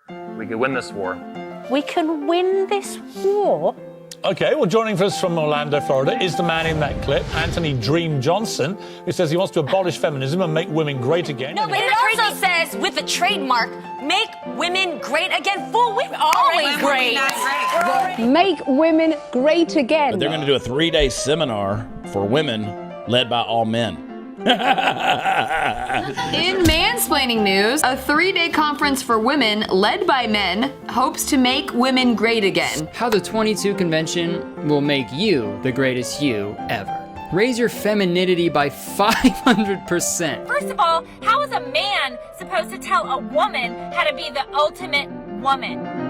We could win this war. We can win this war? Okay, well, joining us from Orlando, Florida, is the man in that clip, Anthony Dream Johnson, who says he wants to abolish feminism and make women great again. No, but it also says, with a trademark, make women great again. Fool, we're always great. Make women great again. But they're going to do a 3-day seminar for women led by all men. In mansplaining news, a 3-day conference for women led by men hopes to make women great again. How the 22 convention will make you the greatest you ever. Raise your femininity by 500%. First of all, how is a man supposed to tell a woman how to be the ultimate woman?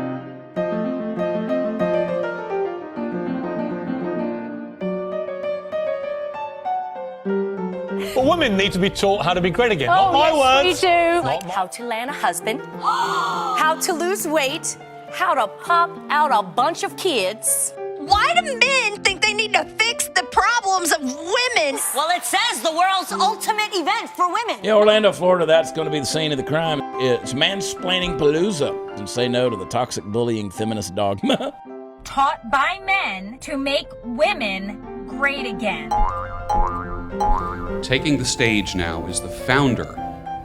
But women need to be taught how to be great again. Not my words. We do. Like how to land a husband, how to lose weight, how to pop out a bunch of kids. Why do men think they need to fix the problems of women? Well, it says the world's ultimate event for women. Yeah, Orlando, Florida, that's going to be the scene of the crime. It's mansplaining palooza, and say no to the toxic bullying feminist dogma. Taught by men to make women great again. Taking the stage now is the founder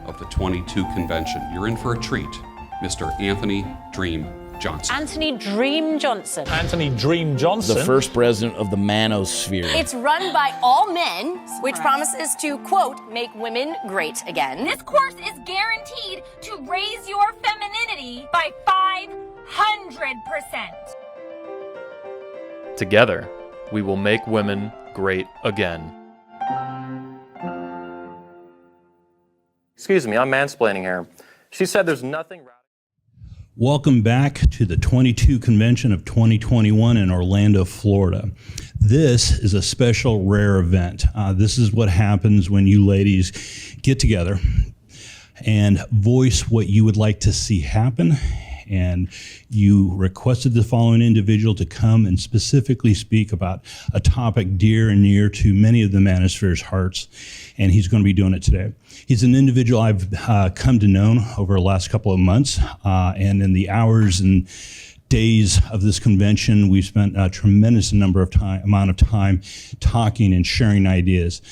of the 22 convention. You're in for a treat, Mr. Anthony Dream Johnson. Anthony Dream Johnson. Anthony Dream Johnson. The first president of the manosphere. It's run by all men, which promises to, quote, make women great again. This course is guaranteed to raise your femininity by 500%. Together, we will make women great again. Excuse me, I'm mansplaining here. She said there's nothing radical. Welcome back to the 22 convention of 2021 in Orlando, Florida. This is a special, rare event. This is what happens when you ladies get together and voice what you would like to see happen. And you requested the following individual to come and specifically speak about a topic dear and near to many of the manosphere's hearts, and he's going to be doing it today. He's an individual I've come to know over the last couple of months, and in the hours and days of this convention, we've spent a tremendous amount of time talking and sharing ideas.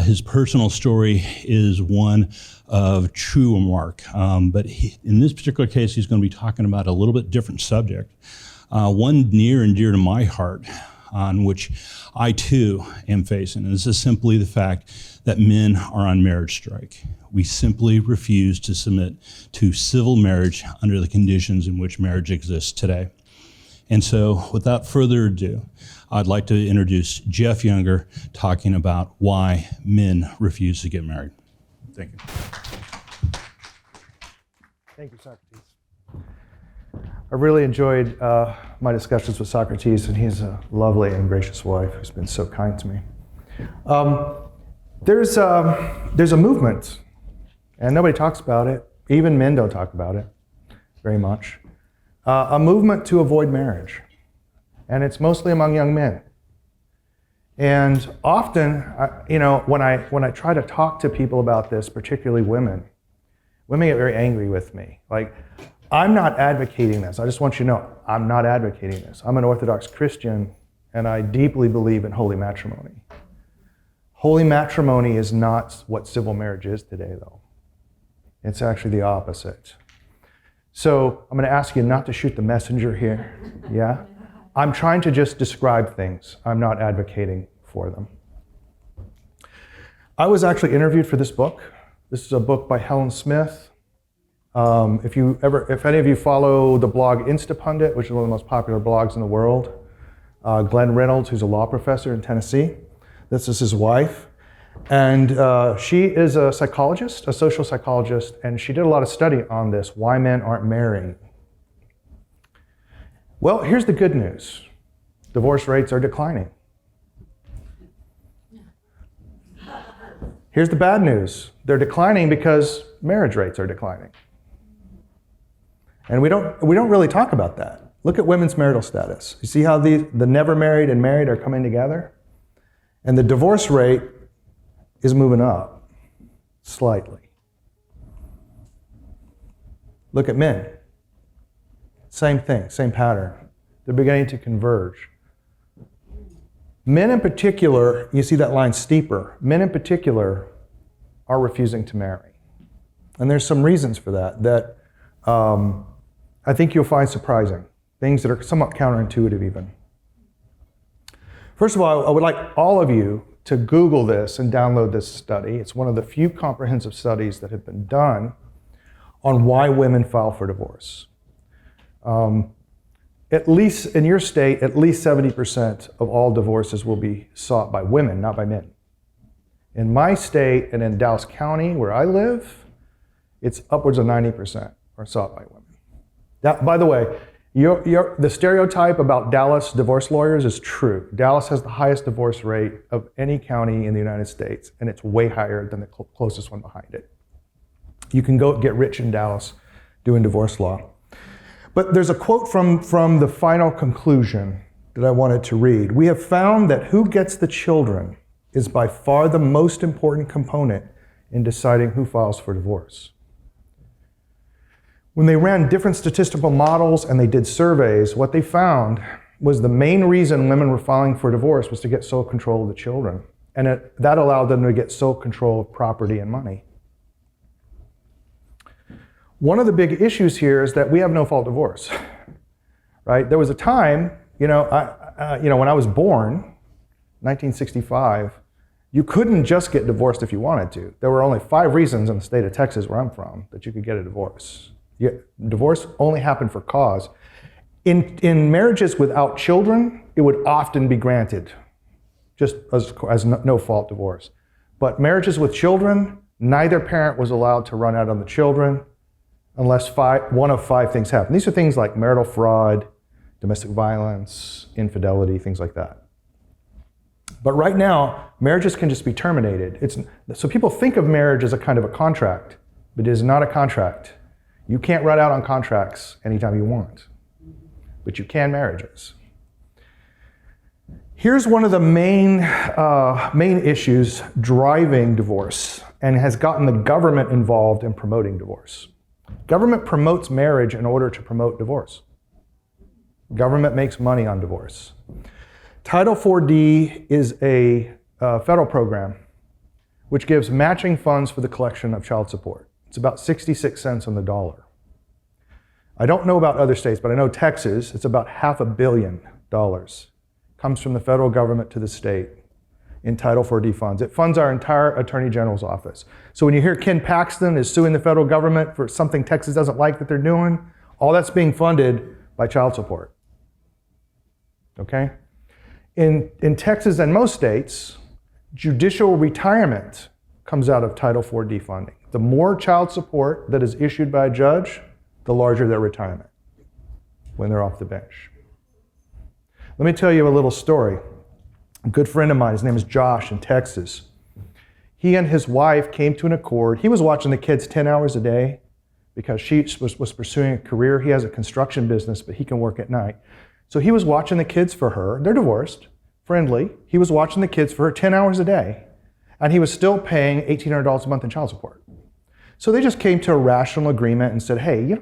His personal story is one of true mark, but in this particular case, he's going to be talking about a little bit different subject, one near and dear to my heart, on which I too am facing. And this is simply the fact that men are on marriage strike. We simply refuse to submit to civil marriage under the conditions in which marriage exists today. And so, without further ado, I'd like to introduce Jeff Younger talking about why men refuse to get married. Thank you. Thank you, Socrates. I really enjoyed my discussions with Socrates, and he's a lovely and gracious wife who's been so kind to me. There's a movement, and nobody talks about it. Even men don't talk about it very much. A movement to avoid marriage, and it's mostly among young men. And often, when I try to talk to people about this, particularly women get very angry with me. Like, I'm not advocating this. I just want you to know, I'm not advocating this. I'm an Orthodox Christian, and I deeply believe in holy matrimony. Holy matrimony is not what civil marriage is today, though. It's actually the opposite. So I'm going to ask you not to shoot the messenger here, yeah? I'm trying to just describe things. I'm not advocating for them. I was actually interviewed for this book. This is a book by Helen Smith. If any of you follow the blog Instapundit, which is one of the most popular blogs in the world, Glenn Reynolds, who's a law professor in Tennessee, this is his wife. And she is a psychologist, a social psychologist, and she did a lot of study on this, why men aren't marrying. Well, here's the good news. Divorce rates are declining. Here's the bad news. They're declining because marriage rates are declining. And we don't really talk about that. Look at women's marital status. You see how the never married and married are coming together? And the divorce rate is moving up slightly. Look at men. Same thing, same pattern. They're beginning to converge. Men in particular, you see that line steeper, men in particular are refusing to marry. And there's some reasons for that I think you'll find surprising, things that are somewhat counterintuitive even. First of all, I would like all of you to Google this and download this study. It's one of the few comprehensive studies that have been done on why women file for divorce. At least in your state, at least 70% of all divorces will be sought by women, not by men. In my state and in Dallas County, where I live, it's upwards of 90% are sought by women. That, by the way, the stereotype about Dallas divorce lawyers is true. Dallas has the highest divorce rate of any county in the United States, and it's way higher than the closest one behind it. You can go get rich in Dallas doing divorce law. But there's a quote from the final conclusion that I wanted to read. We have found that who gets the children is by far the most important component in deciding who files for divorce. When they ran different statistical models and they did surveys, what they found was the main reason women were filing for divorce was to get sole control of the children. And that allowed them to get sole control of property and money. One of the big issues here is that we have no-fault divorce, right? There was a time, when I was born, 1965, you couldn't just get divorced if you wanted to. There were only 5 reasons in the state of Texas, where I'm from, that you could get a divorce. Divorce only happened for cause. In marriages without children, it would often be granted, just as no-fault divorce. But marriages with children, neither parent was allowed to run out on the children unless one of 5 things happened. These are things like marital fraud, domestic violence, infidelity, things like that. But right now, marriages can just be terminated. So people think of marriage as a kind of a contract, but it is not a contract. You can't run out on contracts anytime you want, but you can marriages. Here's one of the main issues driving divorce and has gotten the government involved in promoting divorce. Government promotes marriage in order to promote divorce. Government makes money on divorce. Title 4D is a federal program which gives matching funds for the collection of child support. It's about 66 cents on the dollar. I don't know about other states, but I know Texas, it's about $500 million. Comes from the federal government to the state in Title 4D funds. It funds our entire Attorney General's office. So when you hear Ken Paxton is suing the federal government for something Texas doesn't like that they're doing, all that's being funded by child support. Okay? In Texas and most states, judicial retirement comes out of Title 4D funding. The more child support that is issued by a judge, the larger their retirement when they're off the bench. Let me tell you a little story. A good friend of mine, his name is Josh in Texas. He and his wife came to an accord. He was watching the kids 10 hours a day because she was pursuing a career. He has a construction business, but he can work at night. So he was watching the kids for her. They're divorced, friendly. He was watching the kids for her 10 hours a day, and he was still paying $1,800 a month in child support. So they just came to a rational agreement and said, hey,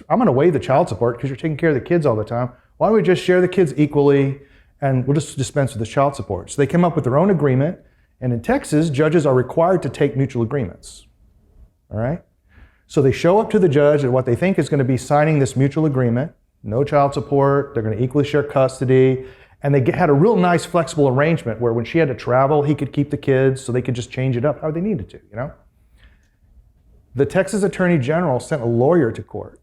I'm going to waive the child support because you're taking care of the kids all the time. Why don't we just share the kids equally and we'll just dispense with the child support? So they came up with their own agreement, and in Texas, judges are required to take mutual agreements. All right? So they show up to the judge at what they think is going to be signing this mutual agreement, no child support, they're going to equally share custody, and they had a real nice flexible arrangement where when she had to travel, he could keep the kids so they could just change it up how they needed to, The Texas Attorney General sent a lawyer to court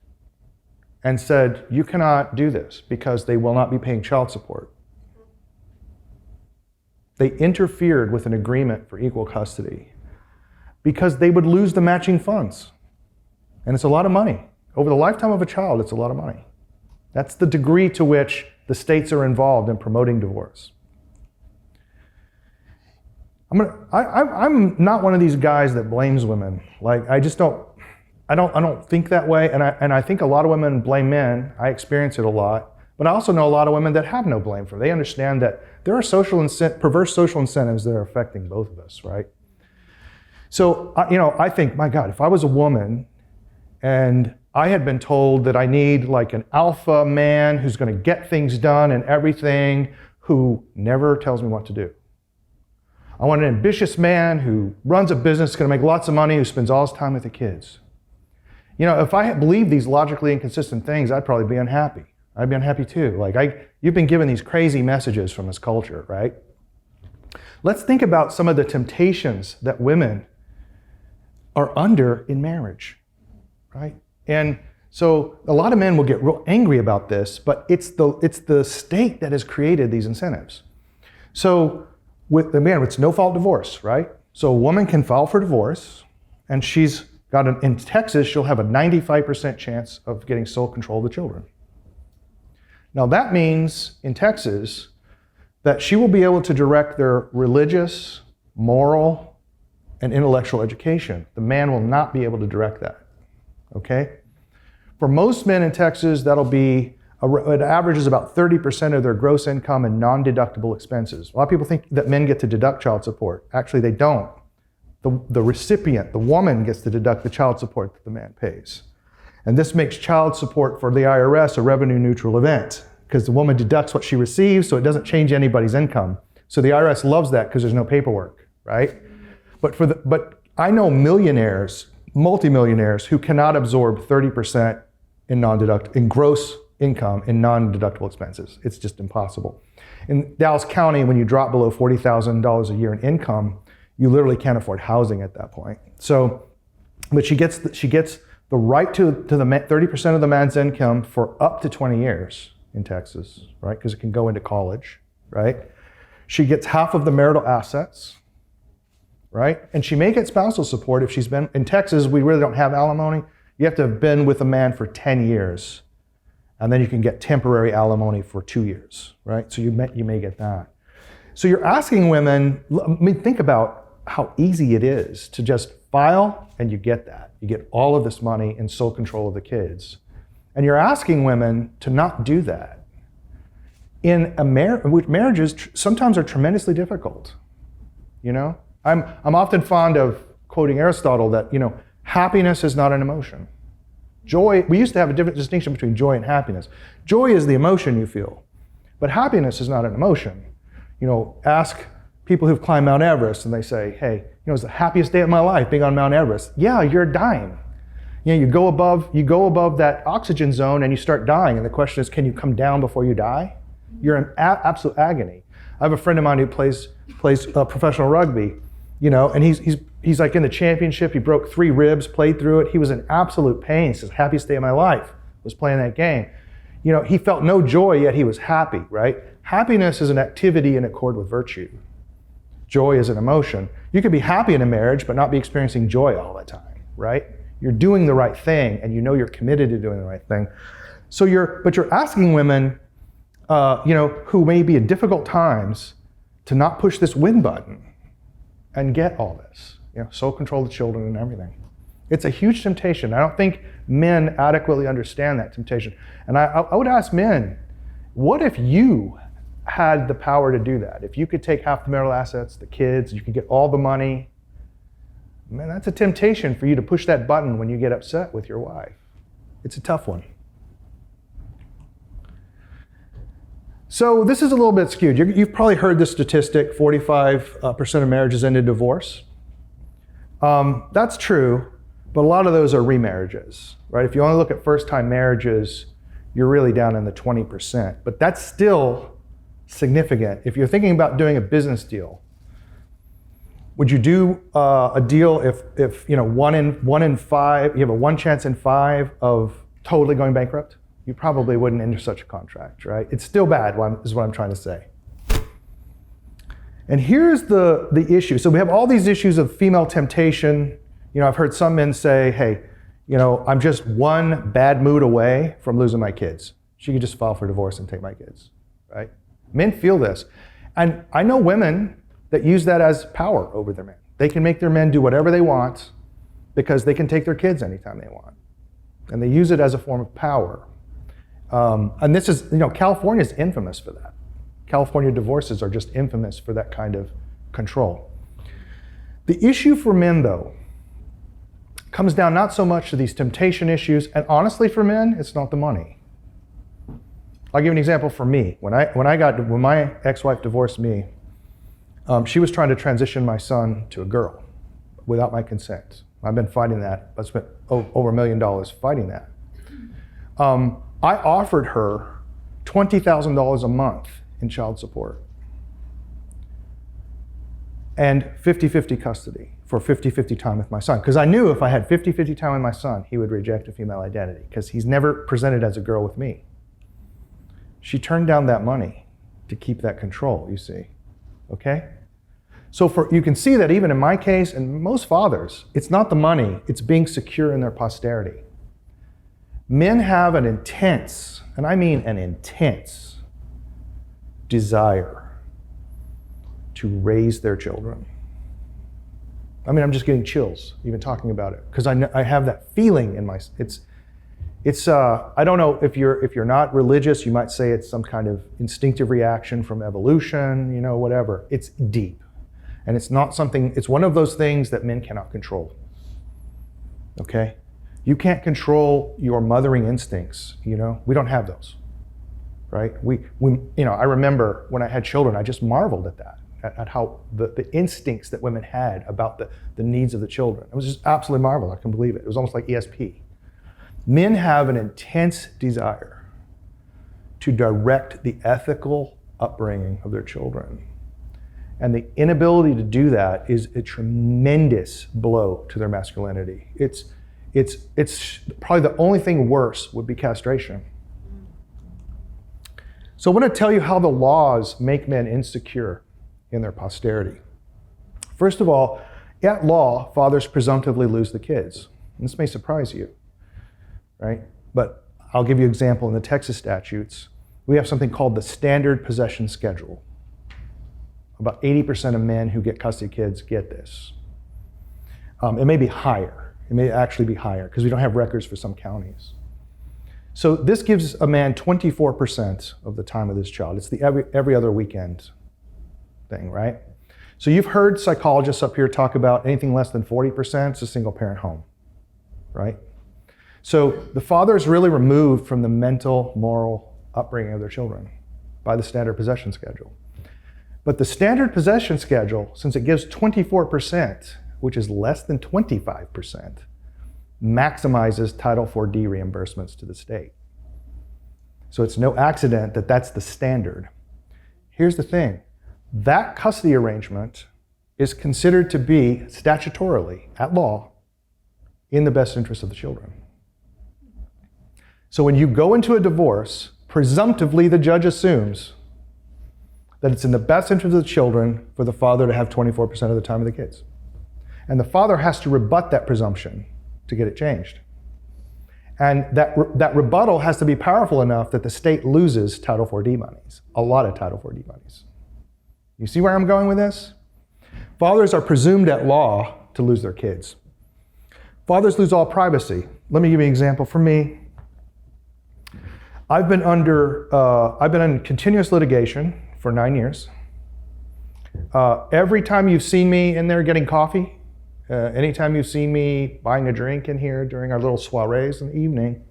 and said, you cannot do this because they will not be paying child support. They interfered with an agreement for equal custody because they would lose the matching funds. And it's a lot of money. Over the lifetime of a child, it's a lot of money. That's the degree to which the states are involved in promoting divorce. I'm not one of these guys that blames women. I don't think that way, and I think a lot of women blame men. I experience it a lot, but I also know a lot of women that have no blame for it. They understand that there are perverse social incentives that are affecting both of us, right? So, I think, my God, if I was a woman and I had been told that I need like an alpha man who's going to get things done and everything, who never tells me what to do. I want an ambitious man who runs a business, going to make lots of money, who spends all his time with the kids. You know, if I had believed these logically inconsistent things, I'd probably be unhappy. I'd be unhappy too. Like, you've been given these crazy messages from this culture, right? Let's think about some of the temptations that women are under in marriage, right? And so a lot of men will get real angry about this, but it's the state that has created these incentives. So it's no-fault divorce, right? So a woman can file for divorce, and in Texas, she'll have a 95% chance of getting sole control of the children. Now that means in Texas that she will be able to direct their religious, moral, and intellectual education. The man will not be able to direct that. Okay? For most men in Texas, it averages about 30% of their gross income in non-deductible expenses. A lot of people think that men get to deduct child support. Actually, they don't. The recipient, the woman, gets to deduct the child support that the man pays. And this makes child support for the IRS a revenue neutral event, because the woman deducts what she receives, so it doesn't change anybody's income. So the IRS loves that because there's no paperwork, right? But I know millionaires, multimillionaires, who cannot absorb 30% in gross income in non-deductible expenses. It's just impossible. In Dallas County, when you drop below $40,000 a year in income, you literally can't afford housing at that point. So, but she gets the right to the 30% of the man's income for up to 20 years in Texas, right? Because it can go into college, right? She gets half of the marital assets, right? And she may get spousal support if she's been, in Texas, we really don't have alimony. You have to have been with a man for 10 years, and then you can get temporary alimony for 2 years, right? So you may get that. So you're asking women, think about how easy it is to just file and you get that. You get all of this money in sole control of the kids. And you're asking women to not do that. Marriages sometimes are tremendously difficult, you know? I'm often fond of quoting Aristotle that, you know, happiness is not an emotion. Joy, we used to have a different distinction between joy and happiness. Joy is the emotion you feel, but happiness is not an emotion. You know, ask people who've climbed Mount Everest and they say, hey, you know, it's the happiest day of my life being on Mount Everest. Yeah, you're dying. You know, you go above that oxygen zone and you start dying. And the question is, can you come down before you die? You're in absolute agony. I have a friend of mine who plays professional rugby, you know, and he's like in the championship. He broke 3 ribs, played through it. He was in absolute pain. He says, happiest day of my life was playing that game. You know, he felt no joy, yet he was happy, right? Happiness is an activity in accord with virtue. Joy is an emotion. You could be happy in a marriage, but not be experiencing joy all the time, right? You're doing the right thing, and you know you're committed to doing the right thing. So you're asking women, you know, who may be in difficult times, to not push this win button and get all this, you know, sole control of the children and everything. It's a huge temptation. I don't think men adequately understand that temptation. And I would ask men, what if you had the power to do that? If you could take half the marital assets, the kids, you could get all the money, man, that's a temptation for you to push that button when you get upset with your wife. It's a tough one. So this is a little bit skewed. You've probably heard this statistic, 45% of marriages end in divorce. That's true, but a lot of those are remarriages, right? If you only look at first-time marriages, you're really down in the 20%. But that's still significant. If you're thinking about doing a business deal, would you do a deal if you know one in 5, you have a 1 chance in 5 of totally going bankrupt? You probably wouldn't enter such a contract, right? It's still bad, is what I'm trying to say. And here's the issue. So we have all these issues of female temptation. You know, I've heard some men say, hey, you know, I'm just one bad mood away from losing my kids. She could just file for divorce and take my kids, right? Men feel this. And I know women that use that as power over their men. They can make their men do whatever they want because they can take their kids anytime they want. And they use it as a form of power. And this is, you know, California is infamous for that. California divorces are just infamous for that kind of control. The issue for men, though, comes down not so much to these temptation issues, and honestly for men, it's not the money. I'll give you an example for me. When my ex-wife divorced me, she was trying to transition my son to a girl without my consent. I've been fighting that. I spent over $1 million fighting that. I offered her $20,000 a month in child support and 50-50 custody for 50-50 time with my son. Because I knew if I had 50-50 time with my son, he would reject a female identity because he's never presented as a girl with me. She turned down that money to keep that control, you see, okay? So you can see that even in my case and most fathers, it's not the money, it's being secure in their posterity. Men have an intense, and I mean an intense, desire to raise their children. I mean, I'm just getting chills even talking about it because I have that feeling in my. It's I don't know if you're not religious, you might say it's some kind of instinctive reaction from evolution, whatever. It's deep, and it's not something. It's one of those things that men cannot control. Okay, you can't control your mothering instincts. We don't have those, right? I remember when I had children, I just marveled at that. At how the instincts that women had about the needs of the children. It was just absolutely marvelous. I couldn't believe it. It was almost like ESP. Men have an intense desire to direct the ethical upbringing of their children. And the inability to do that is a tremendous blow to their masculinity. It's probably the only thing worse would be castration. So I want to tell you how the laws make men insecure in their posterity. First of all, at law, fathers presumptively lose the kids. And this may surprise you, right? But I'll give you an example. In the Texas statutes, we have something called the standard possession schedule. About 80% of men who get custody of kids get this. It may be higher. It may actually be higher because we don't have records for some counties. So this gives a man 24% of the time of this child. It's the every other weekend thing, right? So you've heard psychologists up here talk about anything less than 40%, it's a single parent home, right? So the father is really removed from the mental, moral upbringing of their children by the standard possession schedule. But the standard possession schedule, since it gives 24%, which is less than 25%, maximizes Title IV-D reimbursements to the state. So it's no accident that that's the standard. Here's the thing. That custody arrangement is considered to be statutorily, at law, in the best interest of the children. So when you go into a divorce, presumptively the judge assumes that it's in the best interest of the children for the father to have 24% of the time of the kids. And the father has to rebut that presumption to get it changed. And that rebuttal has to be powerful enough that the state loses Title IV-D monies, a lot of Title IV-D monies. You see where I'm going with this? Fathers are presumed at law to lose their kids. Fathers lose all privacy. Let me give you an example for me. I've been in continuous litigation for 9 years. Every time you've seen me in there getting coffee, anytime you've seen me buying a drink in here during our little soirees in the evening,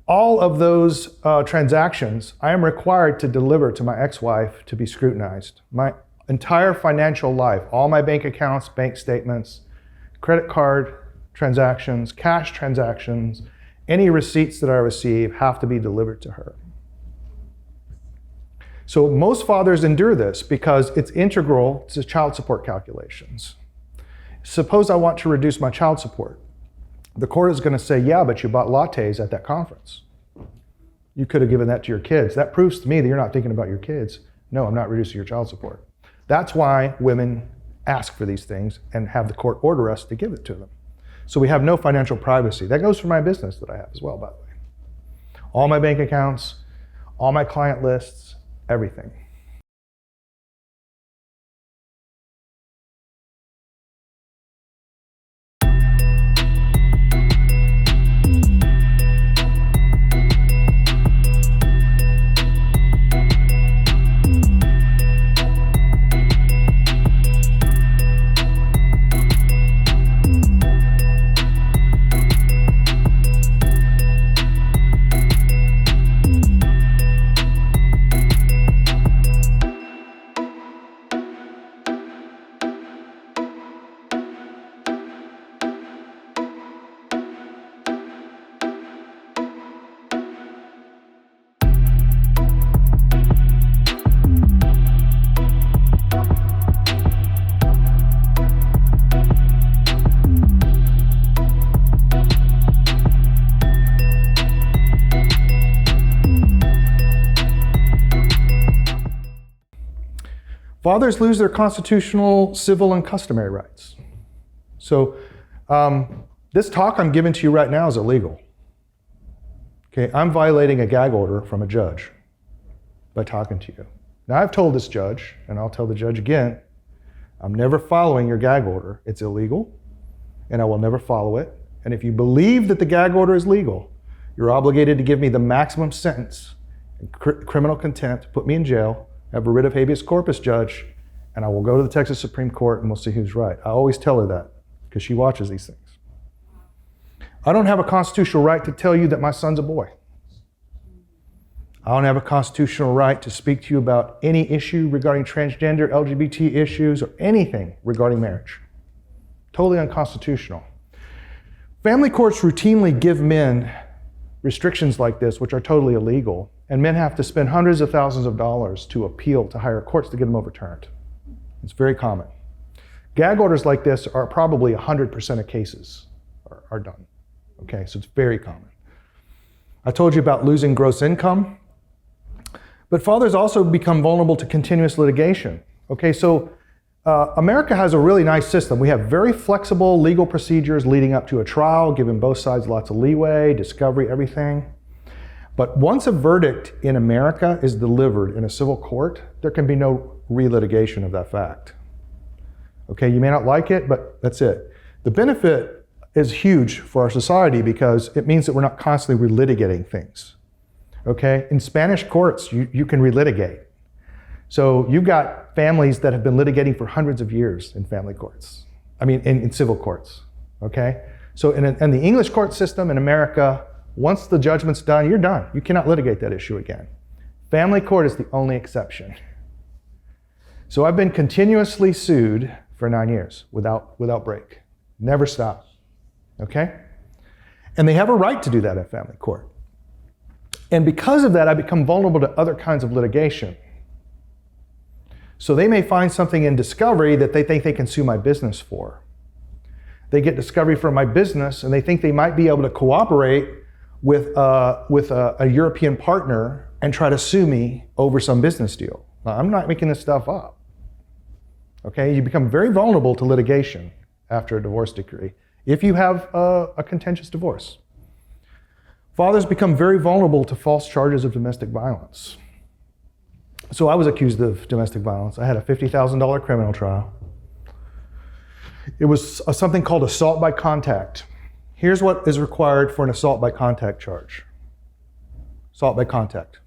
all of those transactions, I am required to deliver to my ex-wife to be scrutinized. My entire financial life, all my bank accounts, bank statements, credit card transactions, cash transactions, any receipts that I receive have to be delivered to her. So most fathers endure this because it's integral to child support calculations. Suppose I want to reduce my child support. The court is going to say, yeah, but you bought lattes at that conference. You could have given that to your kids. That proves to me that you're not thinking about your kids. No, I'm not reducing your child support. That's why women ask for these things and have the court order us to give it to them. So we have no financial privacy. That goes for my business that I have as well, by the way. All my bank accounts, all my client lists, everything. Fathers lose their constitutional, civil, and customary rights. So this talk I'm giving to you right now is illegal. Okay, I'm violating a gag order from a judge by talking to you. Now I've told this judge, and I'll tell the judge again, I'm never following your gag order. It's illegal, and I will never follow it. And if you believe that the gag order is legal, you're obligated to give me the maximum sentence in criminal contempt, put me in jail, have a writ of habeas corpus, judge, and I will go to the Texas Supreme Court and we'll see who's right. I always tell her that because she watches these things. I don't have a constitutional right to tell you that my son's a boy. I don't have a constitutional right to speak to you about any issue regarding transgender, LGBT issues, or anything regarding marriage. Totally unconstitutional. Family courts routinely give men restrictions like this, which are totally illegal, and men have to spend hundreds of thousands of dollars to appeal to higher courts to get them overturned. It's very common. Gag orders like this are probably 100% of cases are done. Okay, so it's very common. I told you about losing gross income, but fathers also become vulnerable to continuous litigation. Okay, so America has a really nice system. We have very flexible legal procedures leading up to a trial, giving both sides lots of leeway, discovery, everything. But once a verdict in America is delivered in a civil court, there can be no relitigation of that fact. Okay, you may not like it, but that's it. The benefit is huge for our society because it means that we're not constantly relitigating things. Okay, in Spanish courts, you can relitigate. So you've got families that have been litigating for hundreds of years in family courts. I mean, in civil courts, okay? So in the English court system in America, once the judgment's done, you're done. You cannot litigate that issue again. Family court is the only exception. So I've been continuously sued for 9 years without break. Never stop, okay? And they have a right to do that in family court. And because of that, I become vulnerable to other kinds of litigation. So they may find something in discovery that they think they can sue my business for. They get discovery from my business and they think they might be able to cooperate with a European partner and try to sue me over some business deal. Now, I'm not making this stuff up. Okay, you become very vulnerable to litigation after a divorce decree if you have a contentious divorce. Fathers become very vulnerable to false charges of domestic violence. So I was accused of domestic violence. I had a $50,000 criminal trial. It was something called assault by contact. Here's what is required for an assault by contact charge. Assault by contact.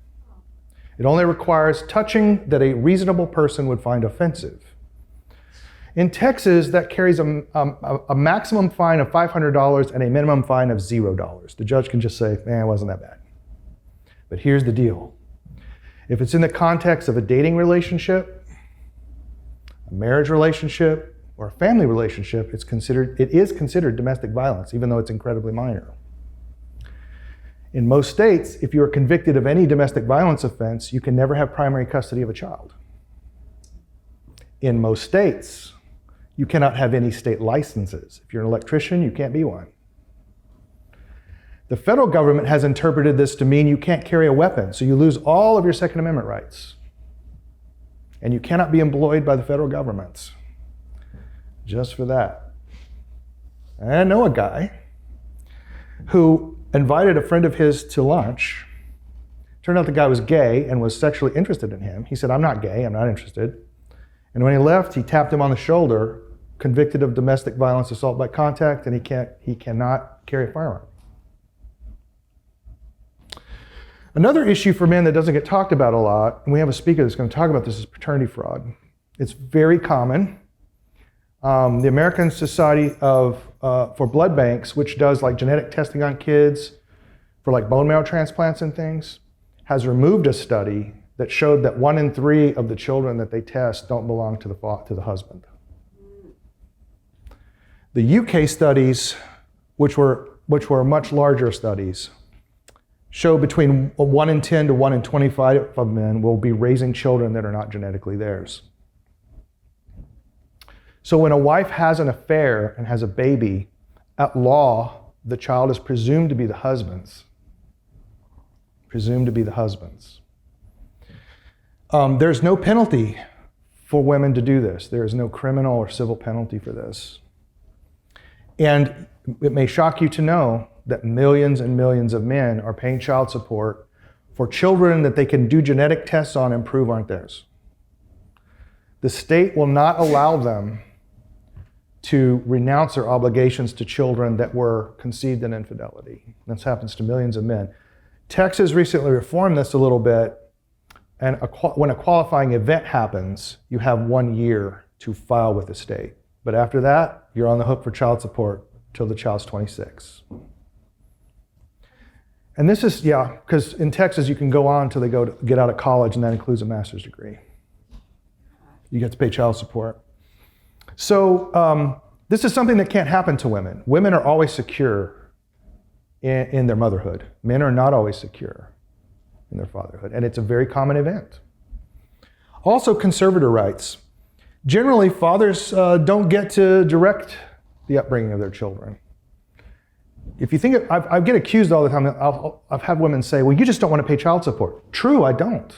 It only requires touching that a reasonable person would find offensive. In Texas, that carries a maximum fine of $500 and a minimum fine of $0. The judge can just say, it wasn't that bad. But here's the deal. If it's in the context of a dating relationship, a marriage relationship, or a family relationship, it is considered domestic violence, even though it's incredibly minor. In most states, if you are convicted of any domestic violence offense, you can never have primary custody of a child. In most states, you cannot have any state licenses. If you're an electrician, you can't be one. The federal government has interpreted this to mean you can't carry a weapon, so you lose all of your Second Amendment rights. And you cannot be employed by the federal government. Just for that. And I know a guy who invited a friend of his to lunch. Turned out the guy was gay and was sexually interested in him. He said, I'm not gay, I'm not interested. And when he left, he tapped him on the shoulder, convicted of domestic violence, assault by contact, and he cannot carry a firearm. Another issue for men that doesn't get talked about a lot, and we have a speaker that's going to talk about this, is paternity fraud. It's very common. The American Society for Blood Banks, which does like genetic testing on kids for like bone marrow transplants and things, has removed a study that showed that 1 in 3 of the children that they test don't belong to the husband. The UK studies, which were much larger studies, show between 1 in 10 to 1 in 25 of men will be raising children that are not genetically theirs. So when a wife has an affair and has a baby, at law, the child is presumed to be the husband's. Presumed to be the husband's. There's no penalty for women to do this. There is no criminal or civil penalty for this. And it may shock you to know that millions and millions of men are paying child support for children that they can do genetic tests on and prove aren't theirs. The state will not allow them to renounce their obligations to children that were conceived in infidelity. This happens to millions of men. Texas recently reformed this a little bit, and when a qualifying event happens, you have 1 year to file with the state. But after that, you're on the hook for child support till the child's 26. And this is, because in Texas you can go on until they get out of college, and that includes a master's degree. You get to pay child support. So this is something that can't happen to women. Women are always secure in their motherhood. Men are not always secure in their fatherhood, and it's a very common event. Also, conservator rights. Generally, fathers don't get to direct the upbringing of their children. If you think, I get accused all the time, I've had women say, well, you just don't want to pay child support. True, I don't.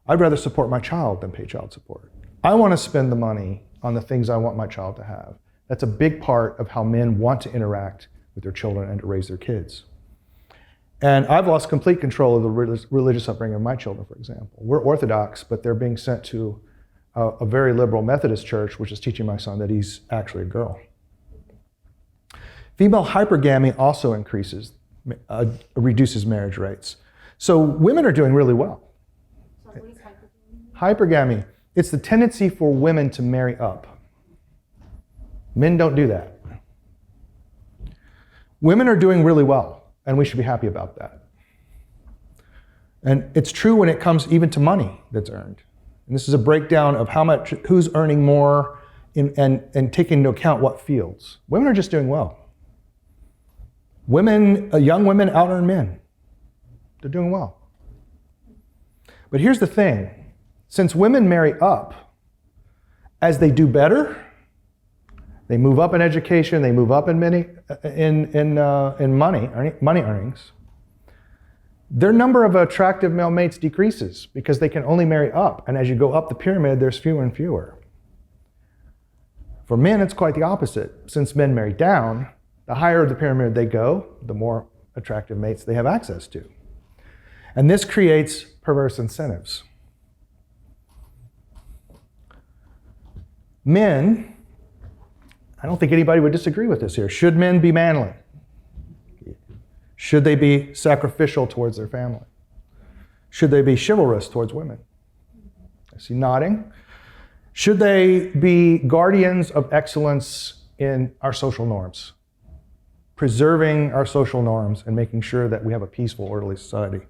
I'd rather support my child than pay child support. I want to spend the money on the things I want my child to have. That's a big part of how men want to interact with their children and to raise their kids. And I've lost complete control of the religious upbringing of my children, for example. We're Orthodox, but they're being sent to a very liberal Methodist church, which is teaching my son that he's actually a girl. Female hypergamy also reduces marriage rates. So women are doing really well. Sorry, what is hypergamy? Hypergamy, it's the tendency for women to marry up. Men don't do that. Women are doing really well, and we should be happy about that. And it's true when it comes even to money that's earned. And this is a breakdown of how much, who's earning more, and taking into account what fields. Women are just doing well. Young women out-earn men. They're doing well. But here's the thing. Since women marry up, as they do better, they move up in education, they move up in money earnings, their number of attractive male mates decreases because they can only marry up. And as you go up the pyramid, there's fewer and fewer. For men, it's quite the opposite. Since men marry down, the higher the pyramid they go, the more attractive mates they have access to. And this creates perverse incentives. Men, I don't think anybody would disagree with this here. Should men be manly? Should they be sacrificial towards their family? Should they be chivalrous towards women? I see nodding. Should they be guardians of excellence in our social norms? Preserving our social norms and making sure that we have a peaceful, orderly society.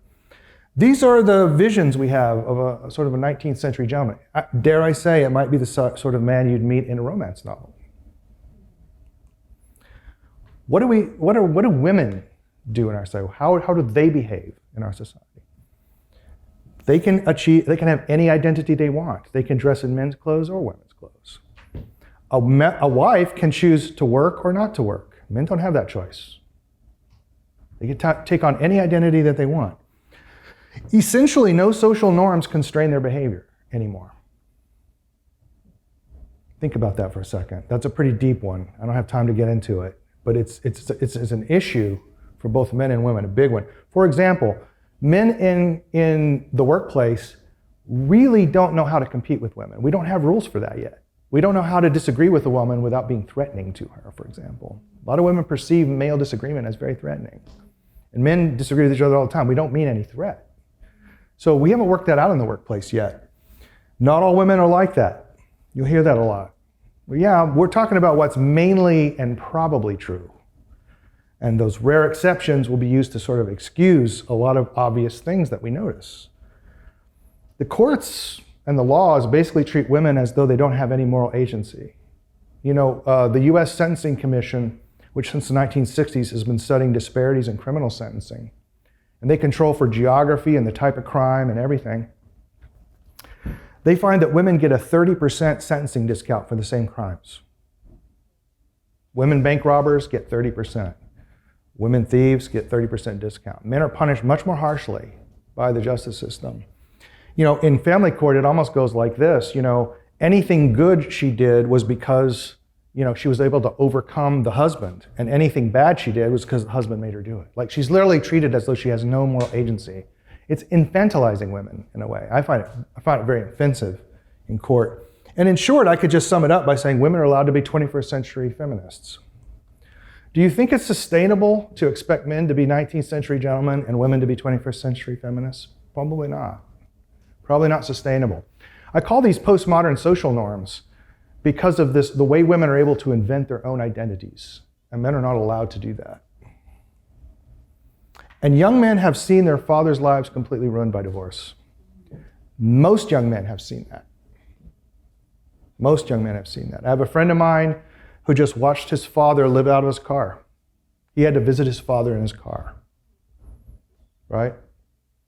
These are the visions we have of a sort of a 19th century gentleman. Dare I say, it might be the sort of man you'd meet in a romance novel. What do women do in our society? How do they behave in our society? They can have any identity they want. They can dress in men's clothes or women's clothes. A wife can choose to work or not to work. Men don't have that choice. They can take on any identity that they want. Essentially, no social norms constrain their behavior anymore. Think about that for a second. That's a pretty deep one. I don't have time to get into it, but it's an issue for both men and women, a big one. For example, men in the workplace really don't know how to compete with women. We don't have rules for that yet. We don't know how to disagree with a woman without being threatening to her, for example. A lot of women perceive male disagreement as very threatening. And men disagree with each other all the time. We don't mean any threat. So we haven't worked that out in the workplace yet. Not all women are like that. You'll hear that a lot. Well, yeah, we're talking about what's mainly and probably true. And those rare exceptions will be used to sort of excuse a lot of obvious things that we notice. The courts and the laws basically treat women as though they don't have any moral agency. You know, the US Sentencing Commission, which since the 1960s has been studying disparities in criminal sentencing, and they control for geography and the type of crime and everything, they find that women get a 30% sentencing discount for the same crimes. Women bank robbers get 30%. Women thieves get 30% discount. Men are punished much more harshly by the justice system. in family court, it almost goes like this, anything good she did was because, she was able to overcome the husband, and anything bad she did was because the husband made her do it. Like, she's literally treated as though she has no moral agency. It's infantilizing women in a way. I find it very offensive in court. And in short, I could just sum it up by saying women are allowed to be 21st century feminists. Do you think it's sustainable to expect men to be 19th century gentlemen and women to be 21st century feminists? Probably not. Probably not sustainable. I call these postmodern social norms because of the way women are able to invent their own identities, and men are not allowed to do that. And young men have seen their fathers' lives completely ruined by divorce. Most young men have seen that. Most young men have seen that. I have a friend of mine who just watched his father live out of his car. He had to visit his father in his car, right?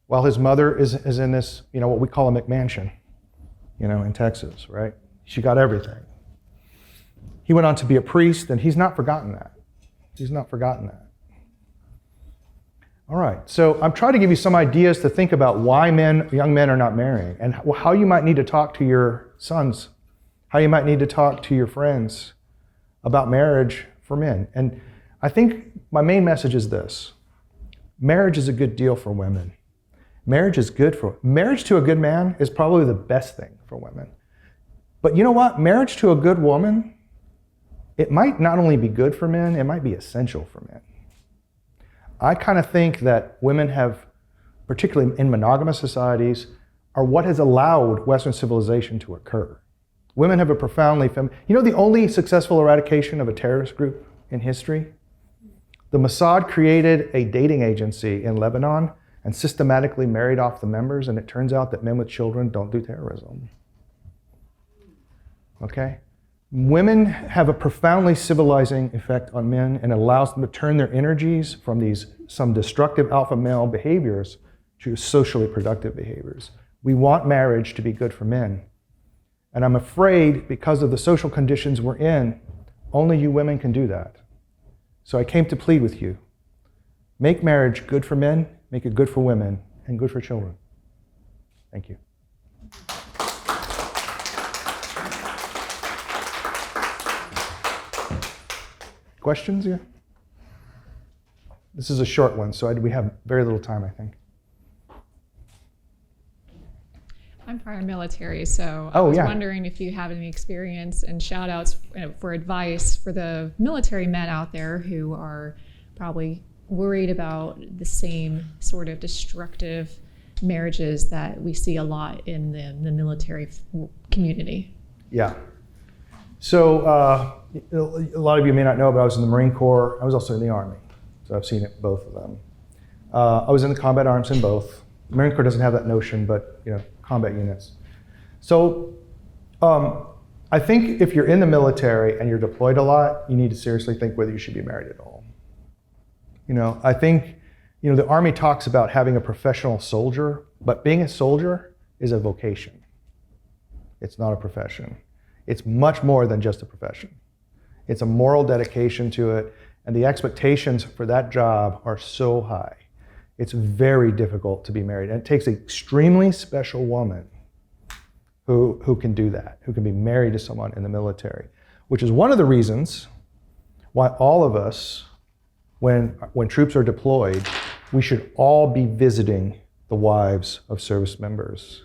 While his mother is in this, what we call a McMansion, in Texas, right? She got everything. He went on to be a priest, and he's not forgotten that. He's not forgotten that. All right, so I'm trying to give you some ideas to think about why young men are not marrying, and how you might need to talk to your sons, how you might need to talk to your friends about marriage for men. And I think my main message is this: marriage is a good deal for women. Marriage to a good man is probably the best thing for women. But you know what? Marriage to a good woman, it might not only be good for men, it might be essential for men. I kind of think that women have, particularly in monogamous societies, are what has allowed Western civilization to occur. Women have a profoundly the only successful eradication of a terrorist group in history? The Mossad created a dating agency in Lebanon and systematically married off the members, and it turns out that men with children don't do terrorism. Okay? Women have a profoundly civilizing effect on men, and it allows them to turn their energies from some destructive alpha male behaviors to socially productive behaviors. We want marriage to be good for men. And I'm afraid, because of the social conditions we're in, only you women can do that. So I came to plead with you. Make marriage good for men, make it good for women, and good for children. Thank you. Questions? Yeah? This is a short one, so we have very little time, I think. I'm prior military, so I was wondering if you have any experience and shout outs for advice for the military men out there who are probably worried about the same sort of destructive marriages that we see a lot in the military community. Yeah. So a lot of you may not know, but I was in the Marine Corps. I was also in the Army, so I've seen it, both of them. I was in the combat arms in both. The Marine Corps doesn't have that notion, but combat units. So I think if you're in the military and you're deployed a lot, you need to seriously think whether you should be married at all. I think the Army talks about having a professional soldier, but being a soldier is a vocation. It's not a profession. It's much more than just a profession. It's a moral dedication to it, and the expectations for that job are so high. It's very difficult to be married, and it takes an extremely special woman who can do that, who can be married to someone in the military, which is one of the reasons why all of us, when troops are deployed, we should all be visiting the wives of service members.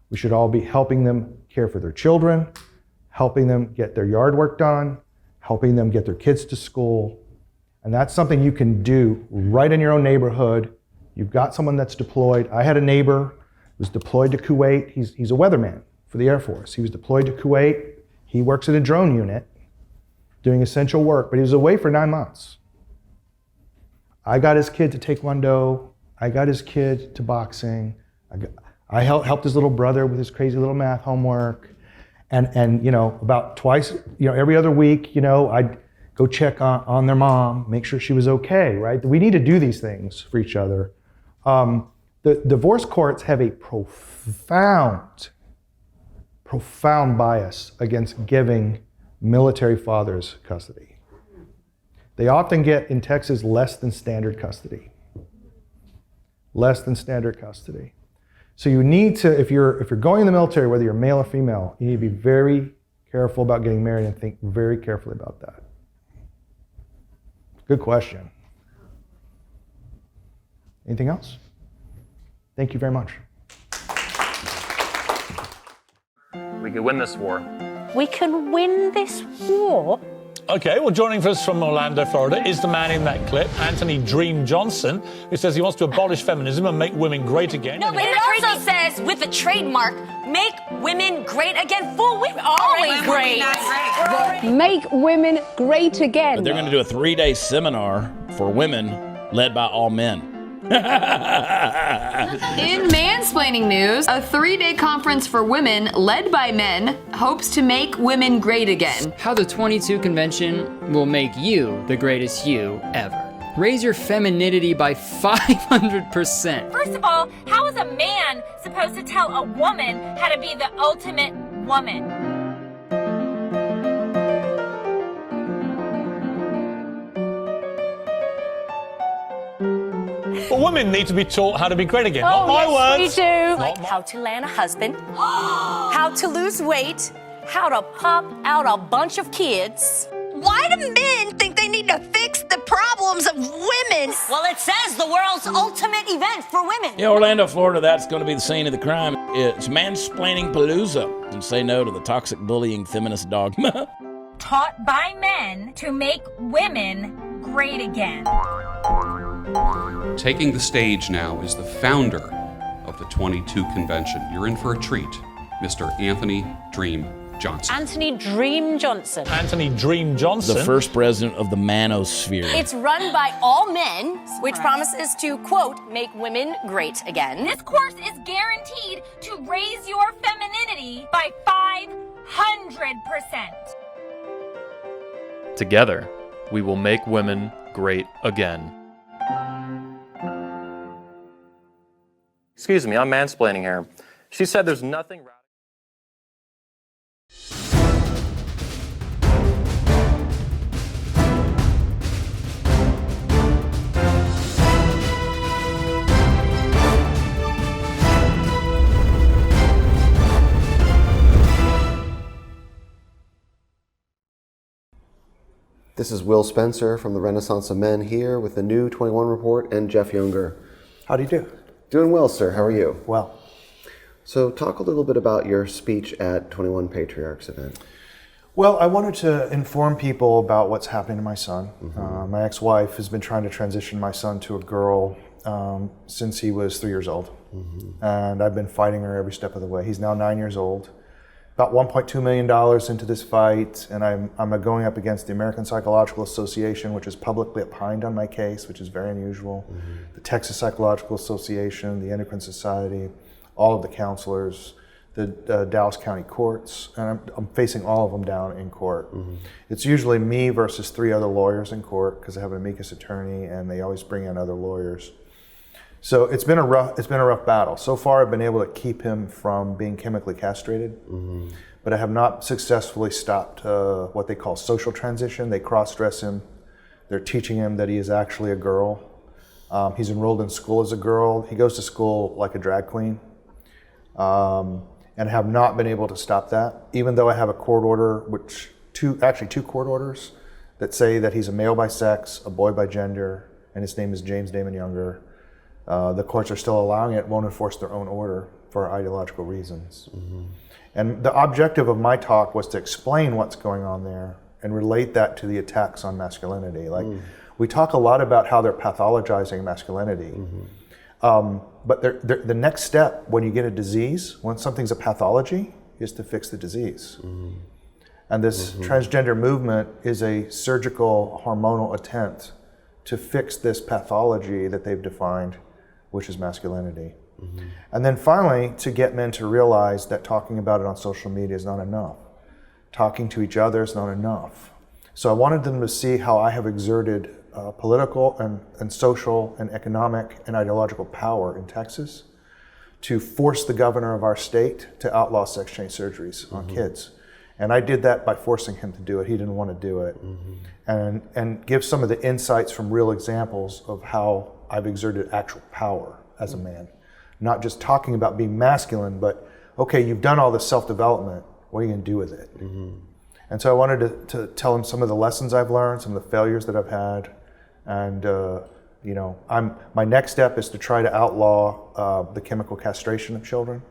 We should all be helping them care for their children, helping them get their yard work done, helping them get their kids to school. And that's something you can do right in your own neighborhood. You've got someone that's deployed. I had a neighbor who was deployed to Kuwait. He's a weatherman for the Air Force. He was deployed to Kuwait. He works in a drone unit doing essential work, but he was away for 9 months. I got his kid to Taekwondo. I got his kid to boxing. I helped his little brother with his crazy little math homework. And about twice, every other week, I'd go check on their mom, make sure she was okay, right? We need to do these things for each other. The divorce courts have a profound bias against giving military fathers custody. They often get, in Texas, less than standard custody. Less than standard custody. So you need to, if you're going in the military, whether you're male or female, you need to be very careful about getting married and think very carefully about that. Good question. Anything else? Thank you very much. We could win this war. We can win this war? Okay, well, joining us from Orlando, Florida, is the man in that clip, Anthony Dream Johnson, who says he wants to abolish feminism and make women great again. No, but it also says, with a trademark, make women great again for women. Always great. Make women great again. But they're going to do a 3-day seminar for women led by all men. In mansplaining news, a 3-day conference for women led by men hopes to make women great again. How the 22 convention will make you the greatest you ever. Raise your femininity by 500%. First of all, how is a man supposed to tell a woman how to be the ultimate woman? But women need to be taught how to be great again. Not my words. We do. Like how to land a husband, how to lose weight, how to pop out a bunch of kids. Why do men think they need to fix the problems of women? Well, it says the world's ultimate event for women. Yeah, Orlando, Florida, that's going to be the scene of the crime. It's mansplaining palooza, and say no to the toxic bullying feminist dogma. Taught by men to make women great again. Taking the stage now is the founder of the 22 convention. You're in for a treat, Mr. Anthony Dream Johnson. Anthony Dream Johnson. Anthony Dream Johnson. The first president of the manosphere. It's run by all men, which promises to, quote, make women great again. This course is guaranteed to raise your femininity by 500%. Together, we will make women great again. Excuse me, I'm mansplaining here. She said there's nothing radical. This is Will Spencer from the Renaissance of Men here with the new 21 Report and Jeff Younger. How do you do? Doing well, sir. How are you? Well. So talk a little bit about your speech at 21 Patriarchs event. Well, I wanted to inform people about what's happening to my son. My ex-wife has been trying to transition my son to a girl since he was 3 years old. And I've been fighting her every step of the way. He's now 9 years old. About $1.2 million into this fight, and I'm going up against the American Psychological Association, which is publicly opined on my case, which is very unusual, the Texas Psychological Association, the Endocrine Society, all of the counselors, the Dallas County courts, and I'm facing all of them down in court. It's usually me versus 3 other lawyers in court, because I have an amicus attorney, and they always bring in other lawyers. So it's been a rough battle. So far, I've been able to keep him from being chemically castrated, but I have not successfully stopped what they call social transition. They cross-dress him. They're teaching him that he is actually a girl. He's enrolled in school as a girl. He goes to school like a drag queen, and have not been able to stop that, even though I have a court order, two court orders that say that he's a male by sex, a boy by gender, and his name is James Damon Younger. The courts are still allowing it, won't enforce their own order for ideological reasons. And the objective of my talk was to explain what's going on there and relate that to the attacks on masculinity. We talk a lot about how they're pathologizing masculinity, but the next step when you get a disease, when something's a pathology, is to fix the disease. And this transgender movement is a surgical hormonal attempt to fix this pathology that they've defined, which is masculinity. And then finally, to get men to realize that talking about it on social media is not enough. Talking to each other is not enough. So I wanted them to see how I have exerted political and social and economic and ideological power in Texas to force the governor of our state to outlaw sex change surgeries on kids. And I did that by forcing him to do it. He didn't want to do it. And give some of the insights from real examples of how I've exerted actual power as a man. not just talking about being masculine, but okay, you've done all this self-development, what are you going to do with it? And so I wanted to tell him some of the lessons I've learned, some of the failures that I've had, and you know, my next step is to try to outlaw the chemical castration of children,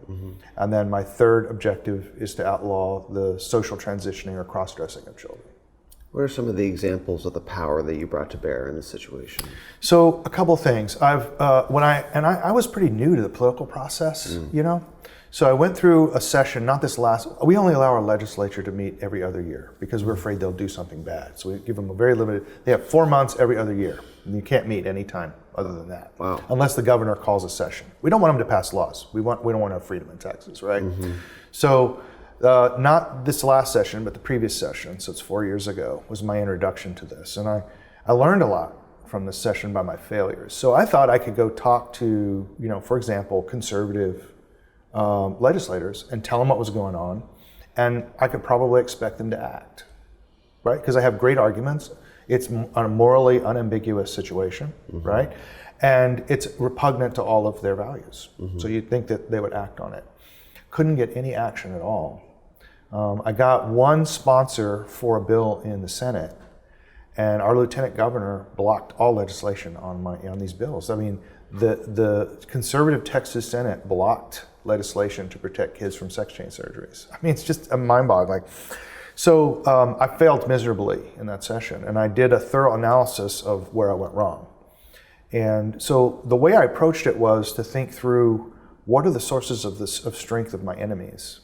and then my third objective is to outlaw the social transitioning or cross-dressing of children. What are some of the examples of the power that you brought to bear in this situation? So a couple of things. I was pretty new to the political process, you know. So I went through a session, not this last, we only allow our legislature to meet every other year because we're afraid they'll do something bad. So we give them a very limited, they have 4 months every other year. And you can't meet any time other than that. Wow. Unless the governor calls a session. We don't want them to pass laws. We don't want to have freedom in Texas, right? So not this last session, but the previous session, so it's 4 years ago, was my introduction to this. And I learned a lot from this session by my failures. So I thought I could go talk to, you know, for example, conservative legislators and tell them what was going on, and I could probably expect them to act, right? Because I have great arguments. It's a morally unambiguous situation, right? And it's repugnant to all of their values. So you'd think that they would act on it. Couldn't get any action at all. I got one sponsor for a bill in the Senate, and our lieutenant governor blocked all legislation on these bills. I mean, the conservative Texas Senate blocked legislation to protect kids from sex change surgeries. I mean, it's just a mind-boggling. So I failed miserably in that session, and I did a thorough analysis of where I went wrong. And so the way I approached it was to think through what are the sources of strength of my enemies,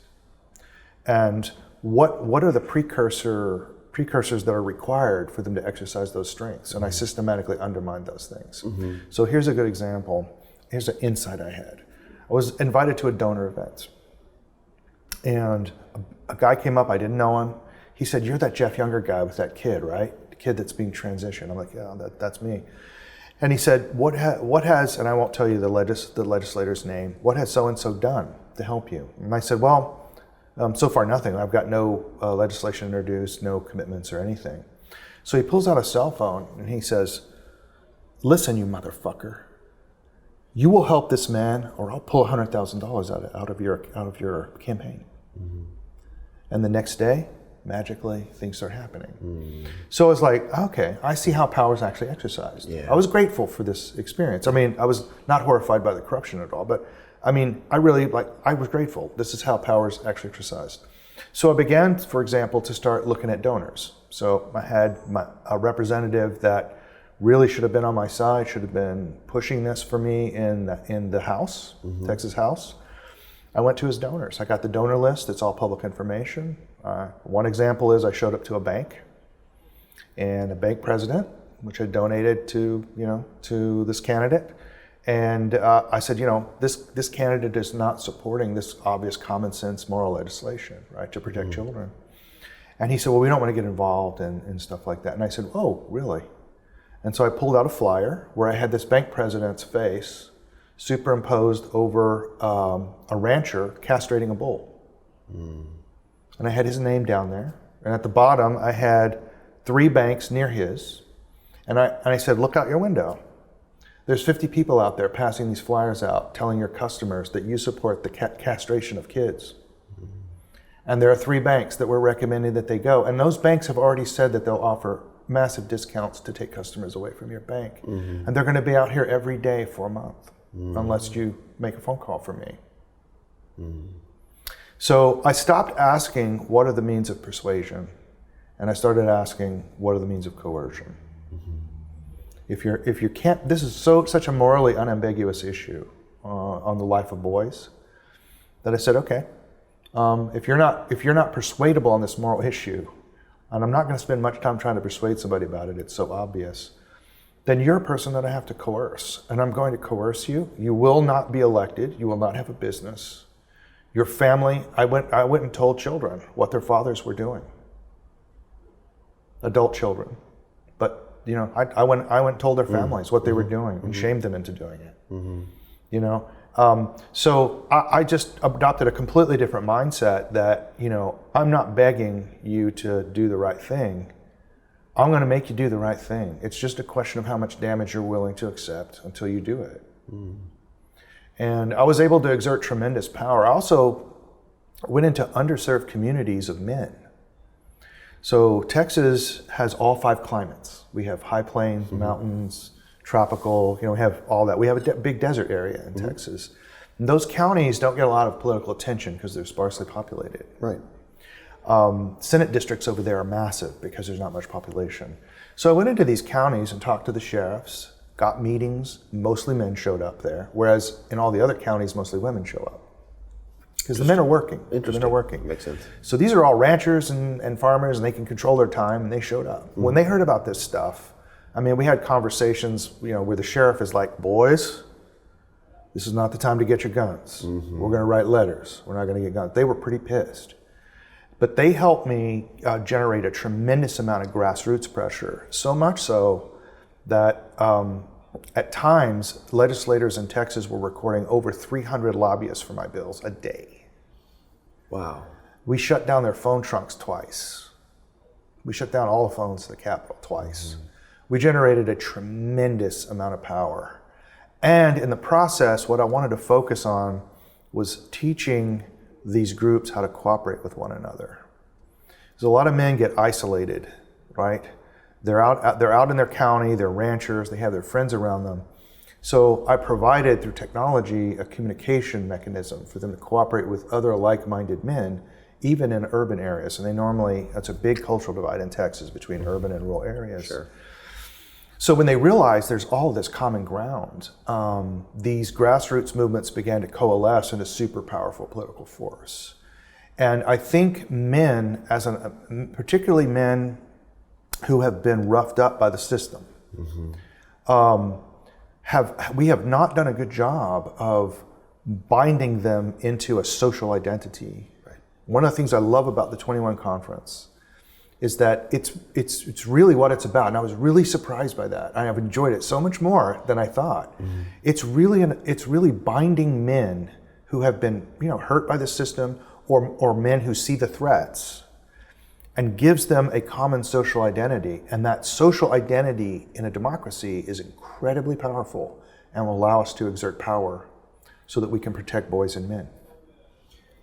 and what are the precursors that are required for them to exercise those strengths, and I systematically undermined those things. So here's a good example. Here's an insight I had. I was invited to a donor event, and a guy came up, I didn't know him. He said, "You're that Jeff Younger guy with that kid, right? The kid that's being transitioned." I'm like, "Yeah, that's me." And he said, what has, and I won't tell you the legislator's name, what has so-and-so done to help you? And I said, well, so far nothing. I've got no legislation introduced, no commitments or anything. So he pulls out a cell phone and he says, "Listen, you motherfucker. You will help this man, or I'll pull $100,000 out of your campaign." And the next day, magically, things start happening. So I was like, okay, I see how power is actually exercised. I was grateful for this experience. I mean, I was not horrified by the corruption at all, but I mean, I was grateful. This is how power is actually exercised. So I began, for example, to start looking at donors. So I had a representative that really should have been on my side, should have been pushing this for me in the House, Texas House. I went to his donors. I got the donor list. It's all public information. One example is I showed up to a bank, and a bank president, which had donated to this candidate, and I said, this candidate is not supporting this obvious common sense moral legislation, right, to protect children. And he said, well, we don't want to get involved in stuff like that. And I said, oh, really? And so I pulled out a flyer where I had this bank president's face superimposed over a rancher castrating a bull. And I had his name down there. And at the bottom, I had 3 banks near his. And I said, look out your window. There's 50 people out there passing these flyers out, telling your customers that you support the castration of kids. And there are 3 banks that we're recommending that they go. And those banks have already said that they'll offer massive discounts to take customers away from your bank. And they're going to be out here every day for a month, unless you make a phone call for me. So I stopped asking, what are the means of persuasion? And I started asking, what are the means of coercion? If you can't, this is such a morally unambiguous issue on the life of boys, that I said, okay, if you're not persuadable on this moral issue, and I'm not going to spend much time trying to persuade somebody about it, it's so obvious, then you're a person that I have to coerce, and I'm going to coerce you. You will not be elected. You will not have a business. Your family, I went and told children what their fathers were doing. Adult children. But, I went and told their families what they were doing and shamed them into doing it. So I just adopted a completely different mindset that, I'm not begging you to do the right thing. I'm going to make you do the right thing. It's just a question of how much damage you're willing to accept until you do it. And I was able to exert tremendous power. I also went into underserved communities of men. So Texas has all 5 climates. We have high plains, mountains, tropical, we have all that. We have a big desert area in Texas. And those counties don't get a lot of political attention because they're sparsely populated. Right. Senate districts over there are massive because there's not much population. So I went into these counties and talked to the sheriffs, got meetings, mostly men showed up there, whereas in all the other counties, mostly women show up. Because the men are working. The men are working. Makes sense. So these are all ranchers and farmers, and they can control their time, and they showed up. When they heard about this stuff, I mean, we had conversations, where the sheriff is like, boys, this is not the time to get your guns. We're going to write letters. We're not going to get guns. They were pretty pissed. But they helped me generate a tremendous amount of grassroots pressure, so much so that at times, legislators in Texas were recording over 300 lobbyists for my bills a day. Wow. We shut down their phone trunks twice. We shut down all the phones to the Capitol twice. We generated a tremendous amount of power. And in the process, what I wanted to focus on was teaching these groups how to cooperate with one another. Because a lot of men get isolated, right? They're out in their county, they're ranchers, they have their friends around them. So I provided through technology a communication mechanism for them to cooperate with other like-minded men, even in urban areas. And that's a big cultural divide in Texas between urban and rural areas. Sure. So when they realized there's all this common ground, these grassroots movements began to coalesce into super powerful political force. And I think men, particularly men who have been roughed up by the system, we have not done a good job of binding them into a social identity. Right. One of the things I love about the 21 conference is that it's really what it's about, and I was really surprised by that. I've enjoyed it so much more than I thought. It's really binding men who have been hurt by the system, or men who see the threats, and gives them a common social identity. And that social identity in a democracy is incredibly powerful and will allow us to exert power so that we can protect boys and men.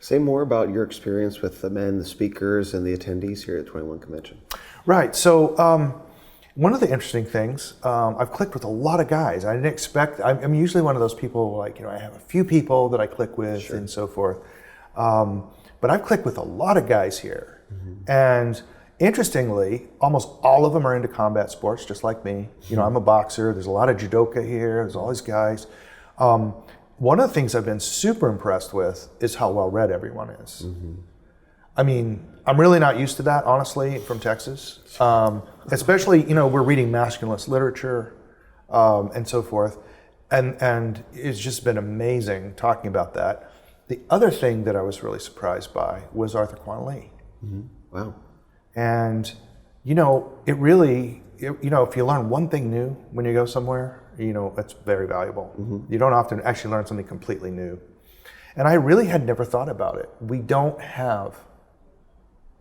Say more about your experience with the men, the speakers, and the attendees here at the 21 Convention. Right, so one of the interesting things, I've clicked with a lot of guys. I didn't expect, I'm usually one of those people I have a few people that I click with and so forth. But I've clicked with a lot of guys here. And interestingly, almost all of them are into combat sports, just like me. I'm a boxer. There's a lot of judoka here. There's all these guys. One of the things I've been super impressed with is how well read everyone is. I mean, I'm really not used to that, honestly, from Texas. Especially, we're reading masculinist literature and so forth. And it's just been amazing talking about that. The other thing that I was really surprised by was Arthur Quan Lee. Wow. And, it really, if you learn one thing new when you go somewhere, it's very valuable. You don't often actually learn something completely new. And I really had never thought about it. We don't have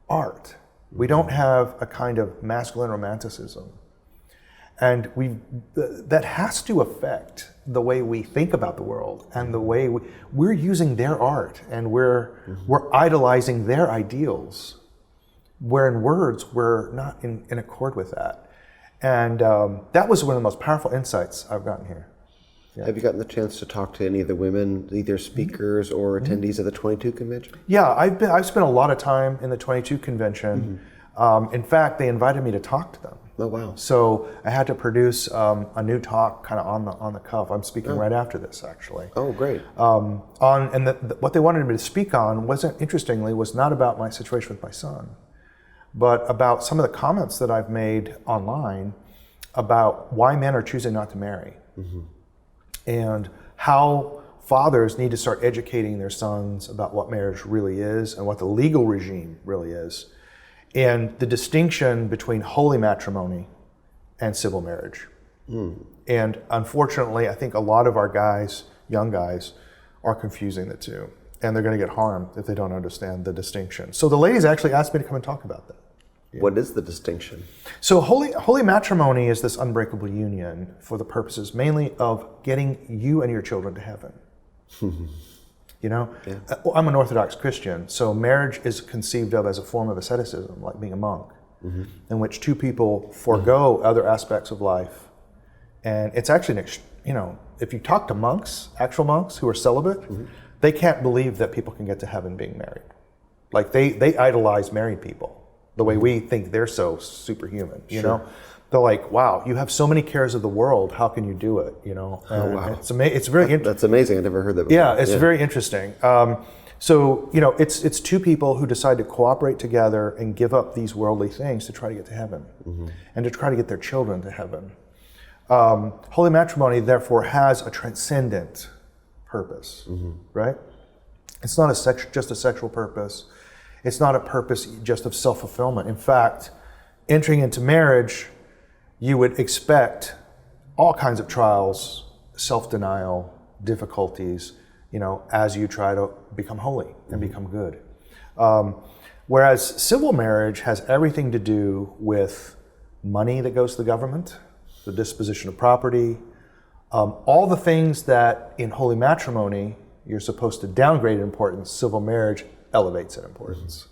art. We don't have a kind of masculine romanticism. And that has to affect the way we think about the world and the way we're using their art, and we're idolizing their ideals, where in words we're not in accord with that. And that was one of the most powerful insights I've gotten here. Yeah. Have you gotten the chance to talk to any of the women, either speakers or attendees of the 22 convention? Yeah, I've spent a lot of time in the 22 convention. In fact, they invited me to talk to them. Oh, wow. So I had to produce a new talk kind of on the cuff. I'm speaking right after this, actually. Oh, great. What they wanted me to speak on was not about my situation with my son, but about some of the comments that I've made online about why men are choosing not to marry, and how fathers need to start educating their sons about what marriage really is and what the legal regime really is, and the distinction between holy matrimony and civil marriage. And unfortunately, I think a lot of our guys, young guys, are confusing the two, and they're going to get harmed if they don't understand the distinction. So the ladies actually asked me to come and talk about that. Yeah. What is the distinction? So holy matrimony is this unbreakable union for the purposes mainly of getting you and your children to heaven. You know, I'm an Orthodox Christian, so marriage is conceived of as a form of asceticism, like being a monk, in which two people forego other aspects of life. And it's actually, you know, if you talk to monks, actual monks who are celibate, they can't believe that people can get to heaven being married. Like they idolize married people the way we think they're so superhuman, you know? They're like, wow, you have so many cares of the world. How can you do it? You know, it's very interesting. That's amazing. I never heard that before. Yeah, it's very interesting. So, you know, it's two people who decide to cooperate together and give up these worldly things to try to get to heaven and to try to get their children to heaven. Holy matrimony, therefore, has a transcendent purpose, right? It's not just a sexual purpose. It's not a purpose just of self-fulfillment. In fact, entering into marriage, you would expect all kinds of trials, self-denial, difficulties, you know, as you try to become holy and become good. Whereas civil marriage has everything to do with money that goes to the government, the disposition of property, all the things that in holy matrimony you're supposed to downgrade in importance, civil marriage elevates in importance.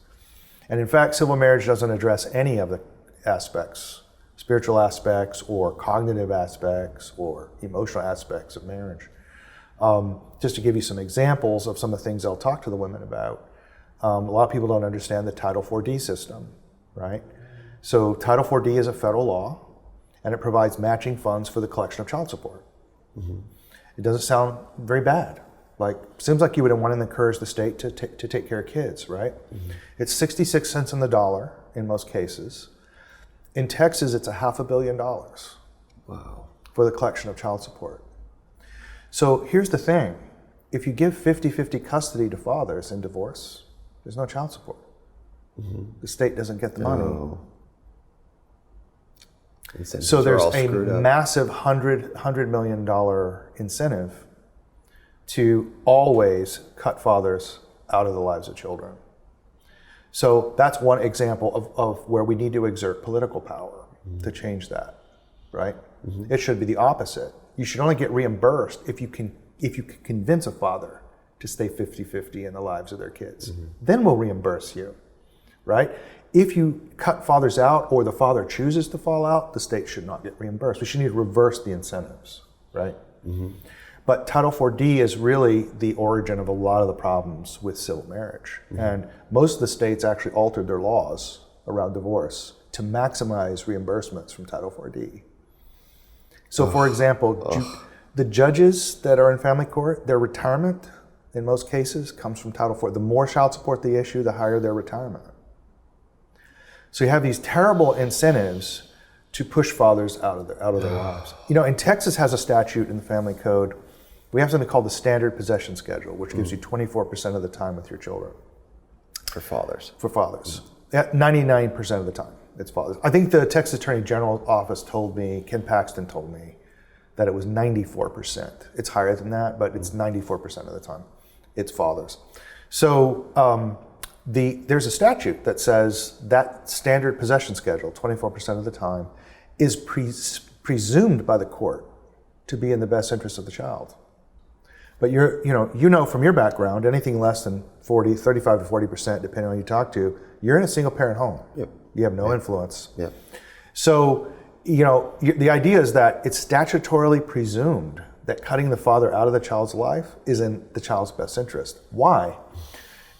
And in fact, civil marriage doesn't address any of the aspects, spiritual aspects or cognitive aspects or emotional aspects of marriage. Just to give you some examples of some of the things I'll talk to the women about, a lot of people don't understand the Title 4D system, right? So Title 4D is a federal law, and it provides matching funds for the collection of child support. It doesn't sound very bad. Like, seems like you would want to encourage the state to take care of kids, right? It's 66 cents on the dollar in most cases. In Texas, it's $500 million for the collection of child support. So here's the thing. If you give 50-50 custody to fathers in divorce, there's no child support. The state doesn't get the money. So there's a massive $100 million incentive to always cut fathers out of the lives of children. So that's one example of where we need to exert political power to change that, right? It should be the opposite. You should only get reimbursed if you can convince a father to stay 50-50 in the lives of their kids. Then we'll reimburse you, right? If you cut fathers out or the father chooses to fall out, the state should not get reimbursed. We should need to reverse the incentives, right? But Title 4D is really the origin of a lot of the problems with civil marriage. And most of the states actually altered their laws around divorce to maximize reimbursements from Title 4D. So for example, the judges that are in family court, their retirement in most cases comes from Title 4. The more child support they issue, the higher their retirement. So you have these terrible incentives to push fathers out of their lives. You know, and Texas has a statute in the family code. We have something called the standard possession schedule, which gives you 24% of the time with your children. For fathers. For fathers. 99% of the time, it's fathers. I think the Texas Attorney General's office told me, Ken Paxton told me, that it was 94%. It's higher than that, but it's 94% of the time. It's fathers. So there's a statute that says that standard possession schedule, 24% of the time, is presumed by the court to be in the best interest of the child. But you know from your background, anything less than 35 to 40%, depending on who you talk to, you're in a single parent home. You have no influence. So, you know, the idea is that it's statutorily presumed that cutting the father out of the child's life is in the child's best interest. Why?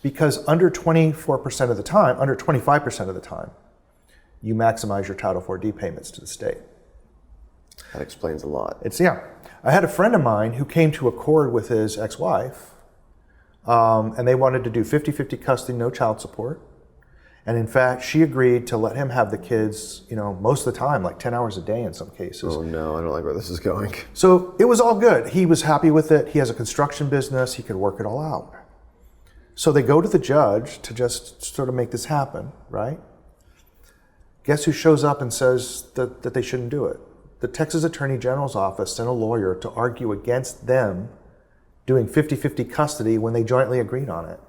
Because under 24% of the time, under 25% of the time, you maximize your Title 4D payments to the state. That explains a lot. I had a friend of mine who came to accord with his ex-wife, and they wanted to do 50-50 custody, no child support. And in fact, she agreed to let him have the kids, you know, most of the time, like 10 hours a day in some cases. Oh no, I don't like where this is going. So it was all good. He was happy with it. He has a construction business. He could work it all out. So they go to the judge to just sort of make this happen, right? Guess who shows up and says that they shouldn't do it? The Texas Attorney General's office sent a lawyer to argue against them doing 50-50 custody when they jointly agreed on it.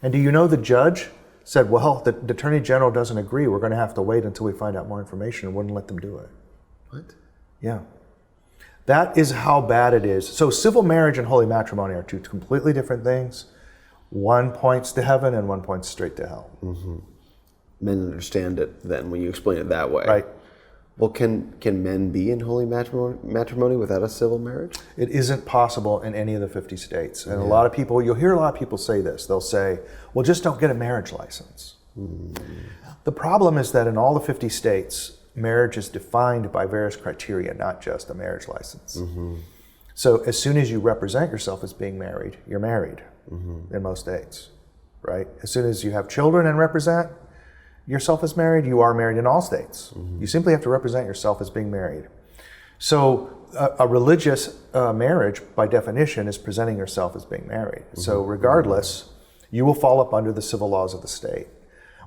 And do you know the judge said, well, the Attorney General doesn't agree. We're going to have to wait until we find out more information, and wouldn't let them do it. What? Yeah. That is how bad it is. So civil marriage and holy matrimony are two completely different things. One points to heaven and one points straight to hell. Mm-hmm. Men understand it then when you explain it that way. Right. Well, can men be in holy matrimony without a civil marriage? It isn't possible in any of the 50 states. And a lot of people, you'll hear a lot of people say this. They'll say, well, just don't get a marriage license. The problem is that in all the 50 states, marriage is defined by various criteria, not just a marriage license. So as soon as you represent yourself as being married, you're married in most states, right? As soon as you have children and represent yourself as married, you are married in all states. You simply have to represent yourself as being married. So a religious marriage, by definition, is presenting yourself as being married. So regardless, you will fall up under the civil laws of the state.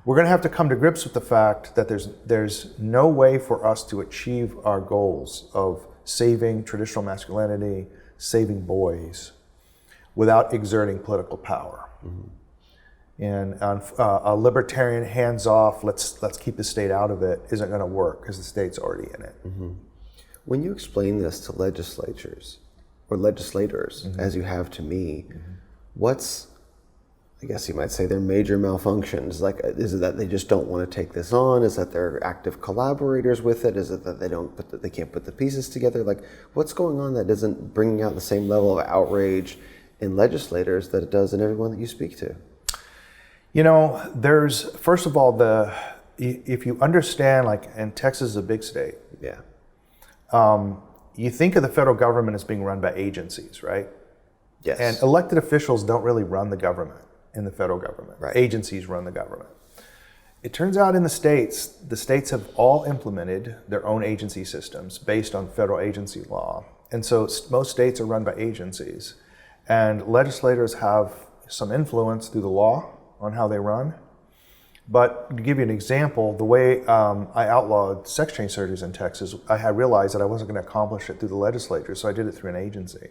We're going to have to come to grips with the fact that there's no way for us to achieve our goals of saving traditional masculinity, saving boys, without exerting political power. And a libertarian hands-off, let's keep the state out of it, isn't going to work because the state's already in it. When you explain this to legislators or legislators, as you have to me, what's, I guess you might say, their major malfunctions? Like, is it that they just don't want to take this on? Is that they're active collaborators with it? Is it that they can't put the pieces together? Like, what's going on that isn't bringing out the same level of outrage in legislators that it does in everyone that you speak to? You know, there's, first of all, if you understand, like, and Texas is a big state. Yeah. You think of the federal government as being run by agencies, right? Yes. And elected officials don't really run the government in the federal government. Right. Agencies run the government. It turns out in the states have all implemented their own agency systems based on federal agency law. And so most states are run by agencies. And legislators have some influence through the law on how they run. But to give you an example, the way I outlawed sex change surgeries in Texas, I had realized that I wasn't going to accomplish it through the legislature, so I did it through an agency.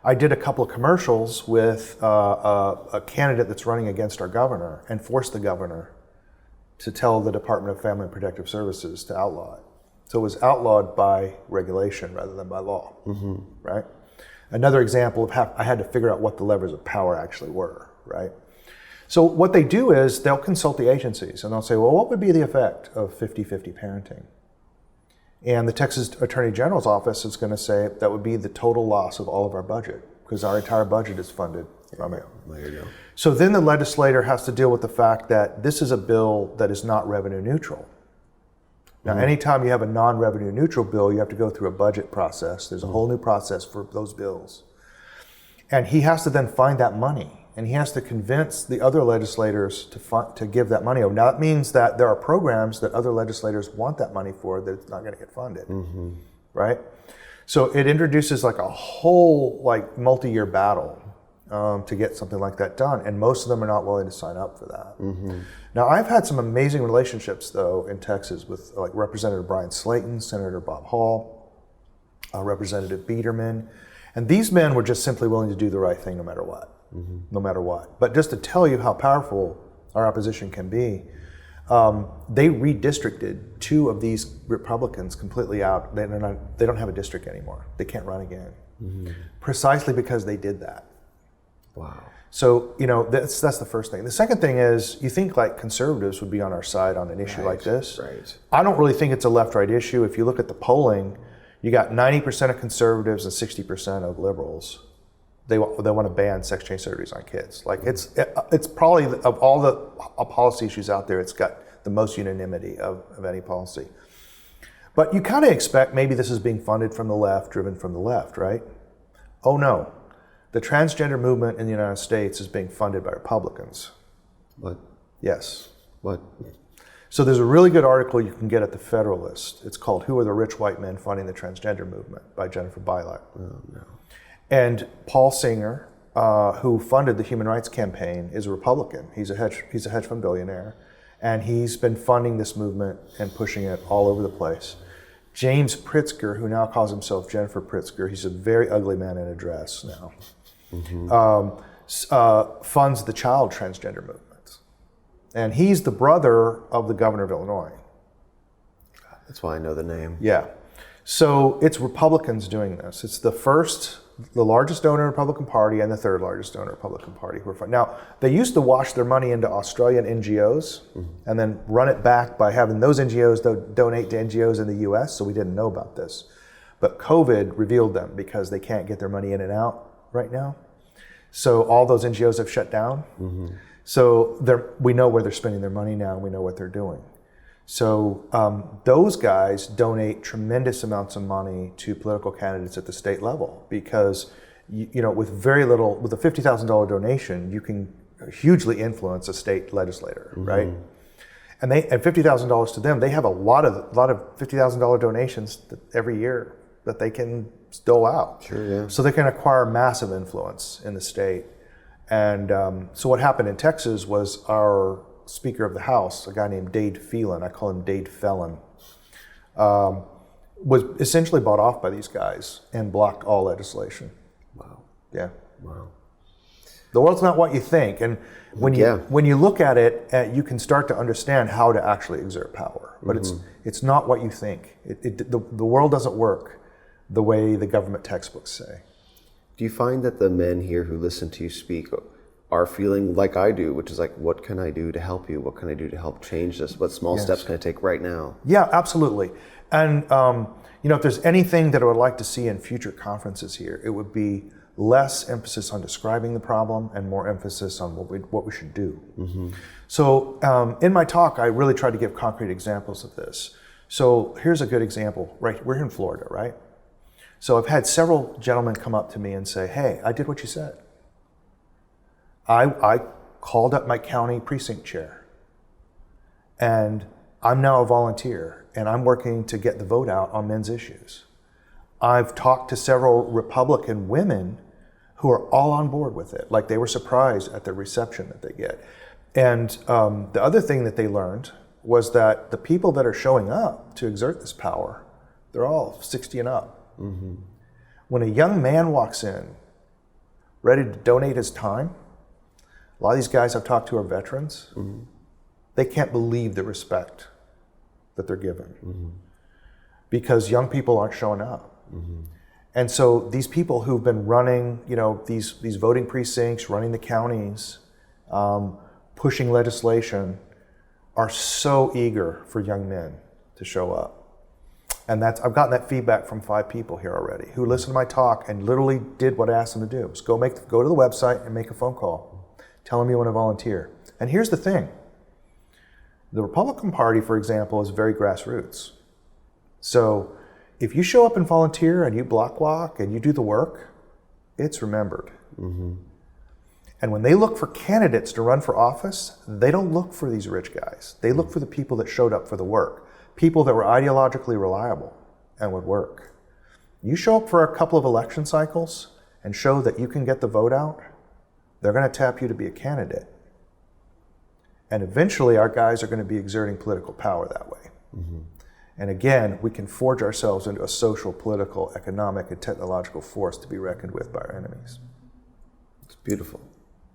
I did a couple of commercials with a candidate that's running against our governor and forced the governor to tell the Department of Family and Protective Services to outlaw it. So it was outlawed by regulation rather than by law, right? Another example of how I had to figure out what the levers of power actually were, right? So what they do is they'll consult the agencies and they'll say, well, what would be the effect of 50-50 parenting? And the Texas Attorney General's office is going to say that would be the total loss of all of our budget because our entire budget is funded from it. There you go. So then the legislator has to deal with the fact that this is a bill that is not revenue neutral. Now, anytime you have a non-revenue neutral bill, you have to go through a budget process. There's a whole new process for those bills. And he has to then find that money. And he has to convince the other legislators to give that money over. Now, that means that there are programs that other legislators want that money for that it's not going to get funded, right? So it introduces like a whole like multi-year battle to get something like that done. And most of them are not willing to sign up for that. Now, I've had some amazing relationships, though, in Texas with like Representative Brian Slayton, Senator Bob Hall, Representative Biederman. And these men were just simply willing to do the right thing no matter what. No matter what. But just to tell you how powerful our opposition can be, they redistricted two of these Republicans completely out. They don't have a district anymore. They can't run again. Precisely because they did that. Wow. So, you know, that's the first thing. The second thing is, you think like conservatives would be on our side on an issue like this. Right. I don't really think it's a left-right issue. If you look at the polling, you got 90% of conservatives and 60% of liberals. They want to ban sex change surgeries on kids. Like it's probably, of all the policy issues out there, it's got the most unanimity of any policy. But you kind of expect maybe this is being funded from the left, driven from the left, right? Oh no, the transgender movement in the United States is being funded by Republicans. What? Yes. What? So there's a really good article you can get at the Federalist. It's called "Who Are the Rich White Men Funding the Transgender Movement" by Jennifer Bilek. Oh no. And Paul Singer, who funded the Human Rights Campaign, is a Republican. He's a hedge fund billionaire, and he's been funding this movement and pushing it all over the place. James Pritzker, who now calls himself Jennifer Pritzker, he's a very ugly man in a dress now, funds the child transgender movement. And he's the brother of the governor of Illinois. That's why I know the name. Yeah. So it's Republicans doing this. It's the largest donor in the Republican Party and the third largest donor in the Republican Party. Now, they used to wash their money into Australian NGOs and then run it back by having those NGOs donate to NGOs in the US, so we didn't know about this. But COVID revealed them because they can't get their money in and out right now. So all those NGOs have shut down. So we know where they're spending their money now, and we know what they're doing. So those guys donate tremendous amounts of money to political candidates at the state level because, with with a $50,000 donation, you can hugely influence a state legislator, right? And $50,000 to them, they have a lot of $50,000 donations every year that they can dole out. Sure, yeah. So they can acquire massive influence in the state. And so what happened in Texas was our Speaker of the House, a guy named Dade Phelan, I call him Dade Felon, was essentially bought off by these guys and blocked all legislation. Wow. Yeah. Wow. The world's not what you think, and when you look at it, you can start to understand how to actually exert power. But it's not what you think. The world doesn't work the way the government textbooks say. Do you find that the men here who listen to you speak are feeling like I do, which is like, what can I do to help you? What can I do to help change this? What small steps can I take right now? Yeah, absolutely. And if there's anything that I would like to see in future conferences here, it would be less emphasis on describing the problem and more emphasis on what we should do. So in my talk, I really tried to give concrete examples of this. So here's a good example. Right, we're in Florida, right? So I've had several gentlemen come up to me and say, hey, I did what you said. I called up my county precinct chair, and I'm now a volunteer, and I'm working to get the vote out on men's issues. I've talked to several Republican women who are all on board with it, like they were surprised at the reception that they get. And the other thing that they learned was that the people that are showing up to exert this power, they're all 60 and up. When a young man walks in, ready to donate his time, a lot of these guys I've talked to are veterans. They can't believe the respect that they're given because young people aren't showing up. And so these people who've been running, these voting precincts, running the counties, pushing legislation, are so eager for young men to show up. And I've gotten that feedback from 5 people here already who listened to my talk and literally did what I asked them to do. Just go to the website and make a phone call. Tell them you want to volunteer. And here's the thing. The Republican Party, for example, is very grassroots. So if you show up and volunteer and you block walk and you do the work, it's remembered. And when they look for candidates to run for office, they don't look for these rich guys. They look for the people that showed up for the work. People that were ideologically reliable and would work. You show up for a couple of election cycles and show that you can get the vote out, they're going to tap you to be a candidate. And eventually our guys are going to be exerting political power that way. And again, we can forge ourselves into a social, political, economic, and technological force to be reckoned with by our enemies. It's beautiful.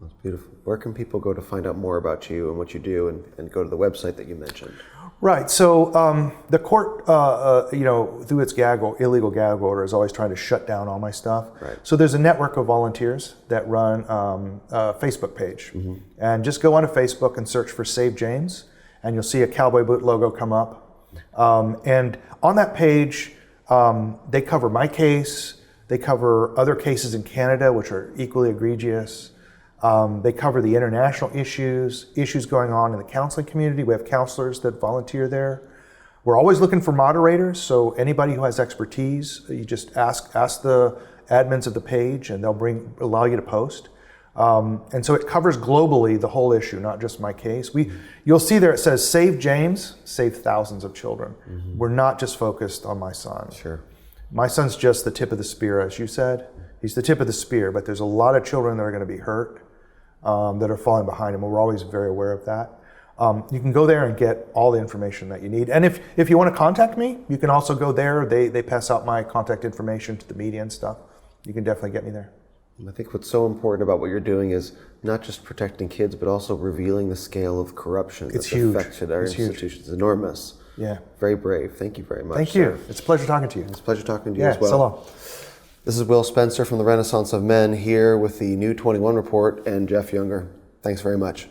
That's beautiful. Where can people go to find out more about you and what you do and go to the website that you mentioned? Right. So the court, through its illegal gag order, is always trying to shut down all my stuff. Right. So there's a network of volunteers that run a Facebook page. And just go onto Facebook and search for Save James, and you'll see a cowboy boot logo come up. And on that page, they cover my case. They cover other cases in Canada, which are equally egregious. They cover the international issues going on in the counseling community. We have counselors that volunteer there. We're always looking for moderators, so anybody who has expertise, you just ask the admins of the page and they'll allow you to post. And so it covers globally the whole issue, not just my case. You'll see there it says Save James, save thousands of children. We're not just focused on my son. Sure. My son's just the tip of the spear, as you said. He's the tip of the spear, but there's a lot of children that are going to be hurt. That are falling behind him. We're always very aware of that. You can go there and get all the information that you need. And if you want to contact me, you can also go there. They pass out my contact information to the media and stuff. You can definitely get me there. I think what's so important about what you're doing is not just protecting kids, but also revealing the scale of corruption that's affected our institutions. It's enormous. Yeah. Very brave. Thank you very much. Thank you. It's a pleasure talking to you. It's a pleasure talking to you Yeah, as well. so long. This is Will Spencer from the Renaissance of Men here with the new 21 report and Jeff Younger. Thanks very much.